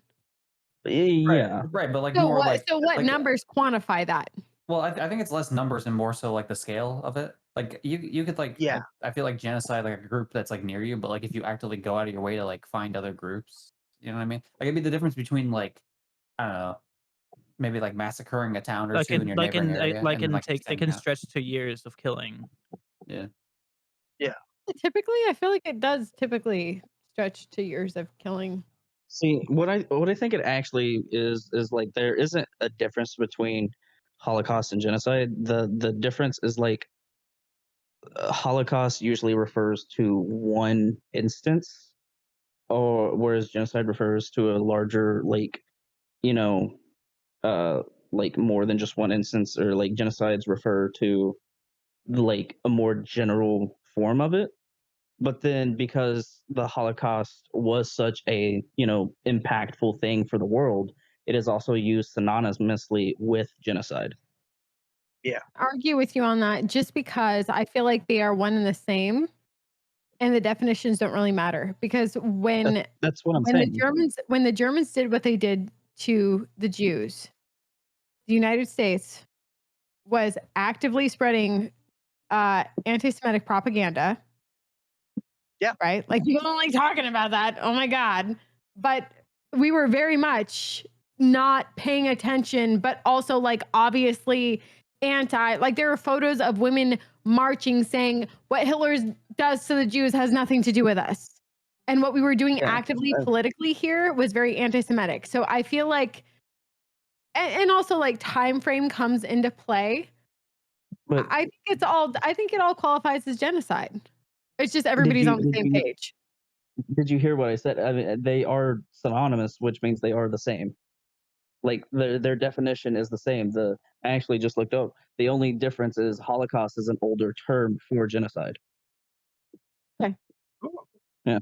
Yeah. Right, but like So more what? like So what like, numbers quantify that? Well, I think it's less numbers and more so like the scale of it. Like you could like I feel like genocide like a group that's like near you, but like if you actively go out of your way to like find other groups, You know what I mean? Like it'd be the difference between like I don't know, maybe like massacring a town or Like two in in your like neighboring in area, like and then in like take it extending can out. stretch to years of killing. Yeah. Typically, I feel like it does typically stretch to years of killing. See, what I think it actually is like there isn't a difference between Holocaust and genocide. The difference is like Holocaust usually refers to one instance, or whereas genocide refers to a larger like you know like more than just one instance, or like genocides refer to like a more general form of it. But then because the Holocaust was such a impactful thing for the world, it is also used synonymously with genocide. Argue with you on that just because I feel like they are one and the same, and the definitions don't really matter because That's what I'm when the saying. Germans did what they did to the Jews, the United States was actively spreading anti-Semitic propaganda. Yeah. Right? Like people don't like talking about that. Oh my God. But we were very much not paying attention, but also like obviously like there were photos of women marching saying what Hitler does to the Jews has nothing to do with us. And what we were doing Yeah. actively politically here was very anti-Semitic. So I feel like and also like time frame comes into play. But I think it all qualifies as genocide. It's just did everybody's you on the did same you page. did you hear what I said? I mean, they are synonymous, which means they are the same. Like their definition is the same. I actually just looked up. The only difference is Holocaust is an older term for genocide. Okay. Ooh, Yeah.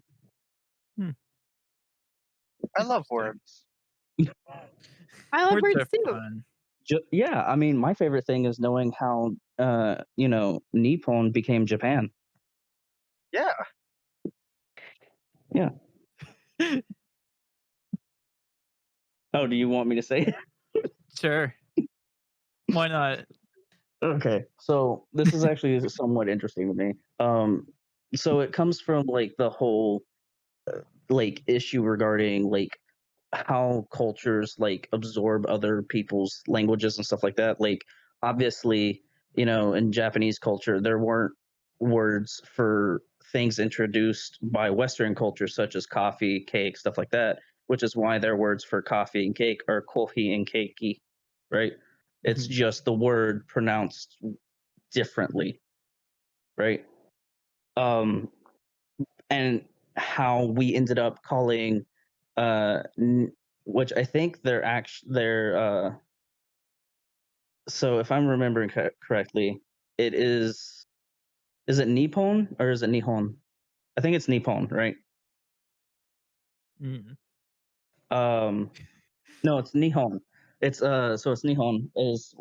I love Interesting. words. I love Words words are too. fun. Yeah, I mean, my favorite thing is knowing how Nippon became Japan. Yeah. Yeah. Oh, do you want me to say it? Sure. Why not? Okay, so this is actually somewhat interesting to me. So it comes from like the whole like issue regarding like how cultures like absorb other people's languages and stuff like that. Like obviously, in Japanese culture, there weren't words for things introduced by Western culture, such as coffee, cake, stuff like that, which is why their words for coffee and cake are kohi and keiki, right? It's Mhm. just the word pronounced differently, right? Um, and how we ended up calling which I think they're so if I'm remembering correctly, it is it Nippon or is it Nihon? I think it's Nippon, right? Mm. Um no, it's Nihon. It's so it's Nihon is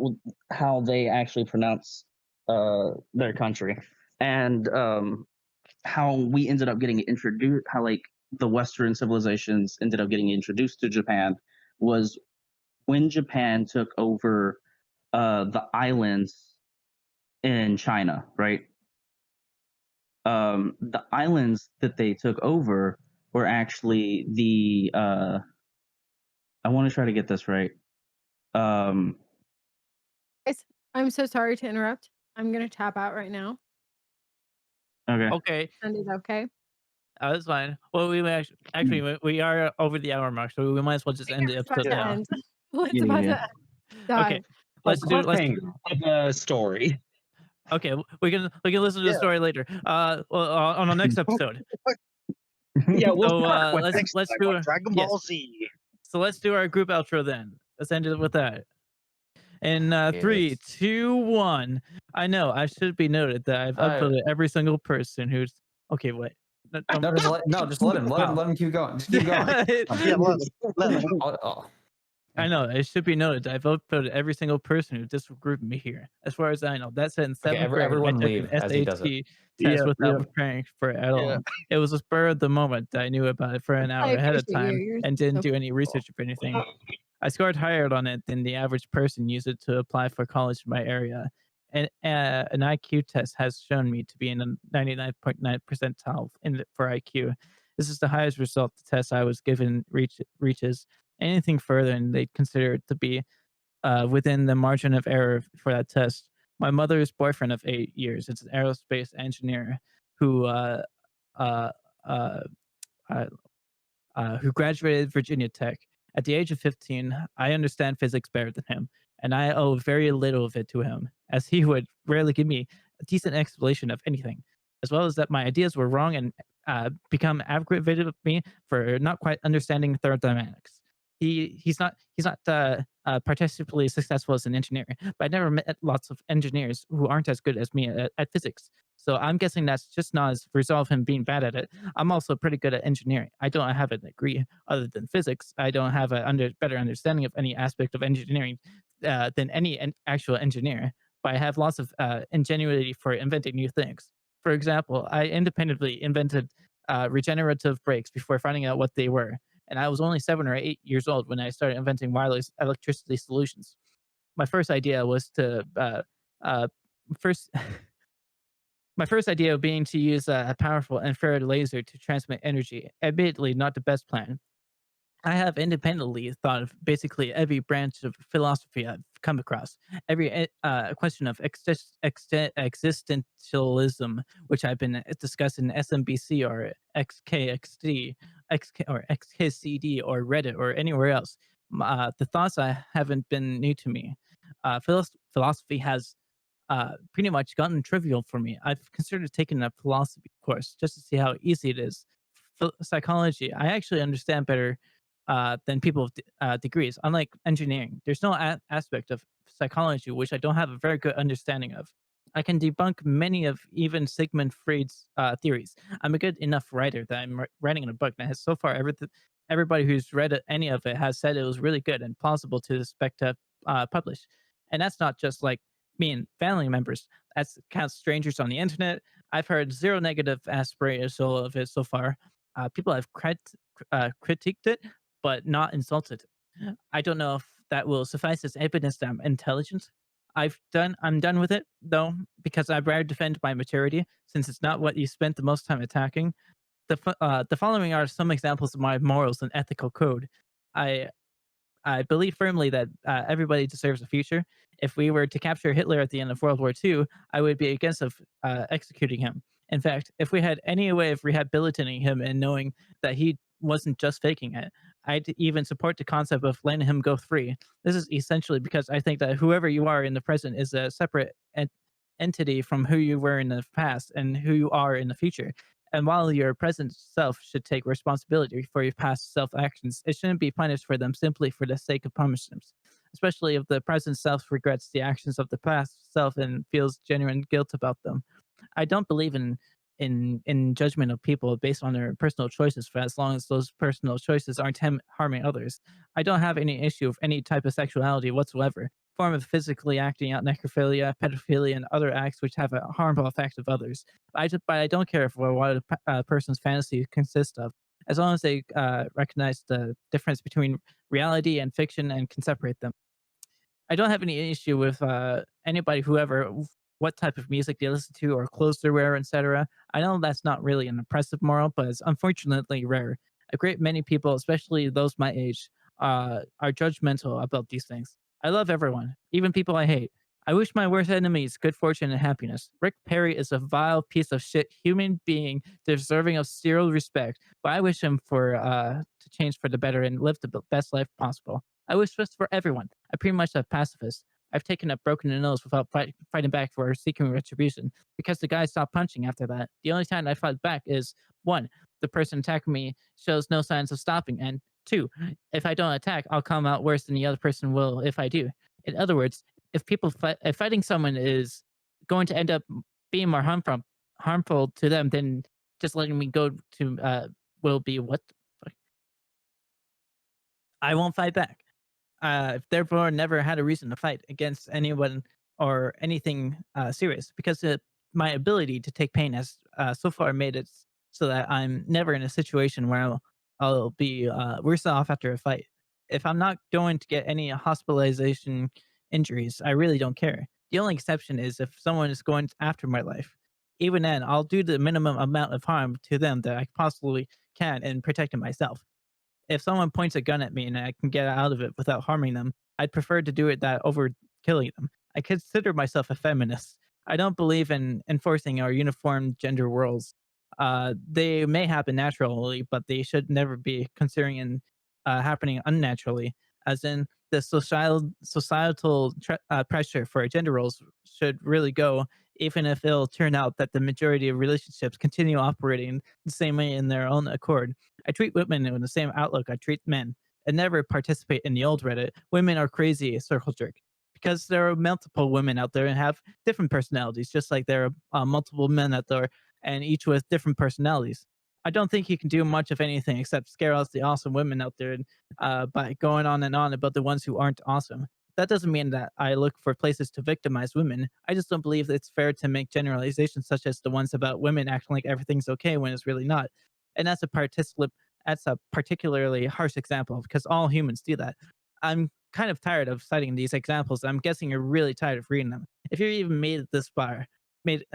how they actually pronounce their country. And how we ended up getting introduced, how like the Western civilizations ended up getting introduced to Japan was when Japan took over the islands in China, right? The islands that they took over were actually the I want to try to get this right. Um, Guys, I'm so sorry to interrupt. I'm gonna tap out right now. okay. Okay, Send it okay? that's fine. Well, actually we are over the hour mark, so we might as well just end the It's about episode to now. end. It's Yeah, about yeah. to die. Okay, let's do. Cliffhanger of the story. Okay, we can listen to the Yeah. story later. Well, on the next episode. Yeah, we'll So start with let's Next time do on Dragon yes. Ball Z. So let's do our group outro then. Let's end it with that. In 3, Yes. 2, 1. I know I should be noted that I've upvoted every single person who's okay. Wait. No, just let him let him keep going. Just keep going. Yeah, let him. I know it should be noted that I've upvoted every single person who disagreed with me here. As far as I know, that said in Okay, 7th grade, I everyone took leave an as he does it. SAT Yeah, test without yeah. preparing for it at Yeah. all. It was a spur of the moment that I knew about it for an hour I ahead of appreciate you. time You're and didn't so do any research or anything. I scored higher on it than the average person used it to apply for college in my area. And an IQ test has shown me to be in a 99.9 percentile for IQ. This is the highest result the test I was given reaches. Anything further, and they consider it to be within the margin of error for that test. My mother's boyfriend of 8 years is an aerospace engineer who uh, uh, uh, who graduated Virginia Tech. At the age of 15, I understand physics better than him, and I owe very little of it to him, as he would rarely give me a decent explanation of anything, as well as that my ideas were wrong and become aggravated with me for not quite understanding thermodynamics. He's not particularly successful as an engineer, but I never met lots of engineers who aren't as good as me at physics. So I'm guessing that's just not as a result of him being bad at it. I'm also pretty good at engineering. I don't have a degree other than physics. I don't have a better understanding of any aspect of engineering than any actual engineer, but I have lots of ingenuity for inventing new things. For example, I independently invented regenerative brakes before finding out what they were. And I was only 7 or 8 years old when I started inventing wireless electricity solutions. My first idea was to uh, first My first idea being to use a powerful infrared laser to transmit energy. Admittedly, not the best plan. I have independently thought of basically every branch of philosophy I've come across, every question of existentialism, which I've been discussing in SMBC or XKXD, or XKCD or Reddit or anywhere else. The thoughts I haven't been new to me. Philosophy has pretty much gotten trivial for me. I've considered taking a philosophy course just to see how easy it is. Psychology, I actually understand better than people with degrees. Unlike engineering, there's no aspect of psychology which I don't have a very good understanding of. I can debunk many of even Sigmund Freud's theories. I'm a good enough writer that I'm writing in a book that has so far everybody who's read any of it has said it was really good and plausible to expect to publish. And that's not just like me and family members. That's counts strangers on the internet. I've heard zero negative aspirations of it so far. People have critiqued it, but not insulted. I don't know if that will suffice as evidence that I'm intelligent. I'm done with it though, because I'd rather defend my maturity since it's not what you spent the most time attacking. The following are some examples of my morals and ethical code. I I believe firmly that everybody deserves a future. If we were to capture Hitler at the end of World War II, I would be against executing him. In fact, if we had any way of rehabilitating him and knowing that he wasn't just faking it, I'd even support the concept of letting him go free. This is essentially because I think that whoever you are in the present is a separate entity from who you were in the past and who you are in the future. And while your present self should take responsibility for your past self actions, it shouldn't be punished for them simply for the sake of punishments, especially if the present self regrets the actions of the past self and feels genuine guilt about them. I don't believe in judgment of people based on their personal choices for as long as those personal choices aren't harming others. I don't have any issue with any type of sexuality whatsoever. Form of physically acting out necrophilia, pedophilia, and other acts which have a harmful effect of others. But I don't care for what a person's fantasy consists of, as long as they recognize the difference between reality and fiction and can separate them. I don't have any issue with anybody, whoever, what type of music they listen to or clothes they wear, etc. I know that's not really an oppressive moral, but it's unfortunately rare. A great many people, especially those my age, are judgmental about these things. I love everyone, even people I hate. I wish my worst enemies good fortune and happiness. Rick Perry is a vile piece of shit human being deserving of zero respect, but I wish him for to change for the better and live the best life possible. I wish this for everyone. I pretty much a pacifist. I've taken a broken nose without fighting back for seeking retribution because the guy stopped punching after that. The only time I fight back is one, the person attacking me shows no signs of stopping, and two, if I don't attack, I'll come out worse than the other person will if I do. In other words, if fighting someone is going to end up being more harmful to them than just letting me go to will be what the fuck? I won't fight back. Therefore never had a reason to fight against anyone or anything serious because my ability to take pain has so far made it so that I'm never in a situation where I'll be worse off after a fight. If I'm not going to get any hospitalization injuries, I really don't care. The only exception is if someone is going after my life. Even then, I'll do the minimum amount of harm to them that I possibly can in protecting myself. If someone points a gun at me and I can get out of it without harming them, I'd prefer to do it that over killing them. I consider myself a feminist. I don't believe in enforcing our uniform gender roles. They may happen naturally, but they should never be considering happening unnaturally. As in, the societal pressure for gender roles should really go, even if it'll turn out that the majority of relationships continue operating the same way in their own accord. I treat women with the same outlook I treat men, and never participate in the old Reddit. Women are crazy circle jerk, because there are multiple women out there and have different personalities, just like there are multiple men out there and each with different personalities. I don't think you can do much of anything except scare off the awesome women out there by going on and on about the ones who aren't awesome. That doesn't mean that I look for places to victimize women. I just don't believe it's fair to make generalizations such as the ones about women acting like everything's okay when it's really not. And that's a particularly harsh example because all humans do that. I'm kind of tired of citing these examples. I'm guessing you're really tired of reading them. If you're even made it this far, made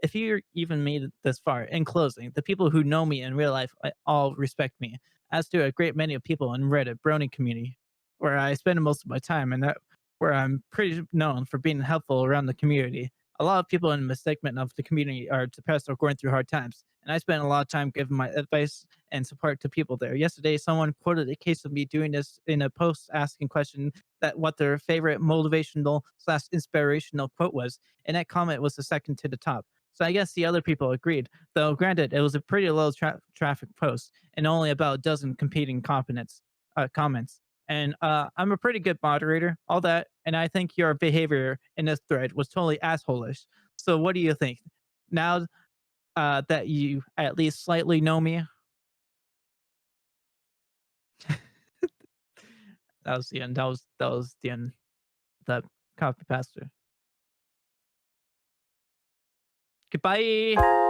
if you're even made it this far, in closing, the people who know me in real life all respect me, as do a great many of people in Reddit Brony community, where I spend most of my time, and that where I'm pretty known for being helpful around the community. A lot of people in the segment of the community are depressed or going through hard times, and I spend a lot of time giving my advice and support to people there. Yesterday, someone quoted a case of me doing this in a post asking question that what their favorite motivational slash inspirational quote was, and that comment was the second to the top. So I guess the other people agreed, though granted it was a pretty low traffic post and only about a dozen competing comments. And I'm a pretty good moderator, all that, and I think your behavior in this thread was totally assholish. So what do you think? Now that you at least slightly know me, that was the end. That was the end. That copy pastor. Goodbye.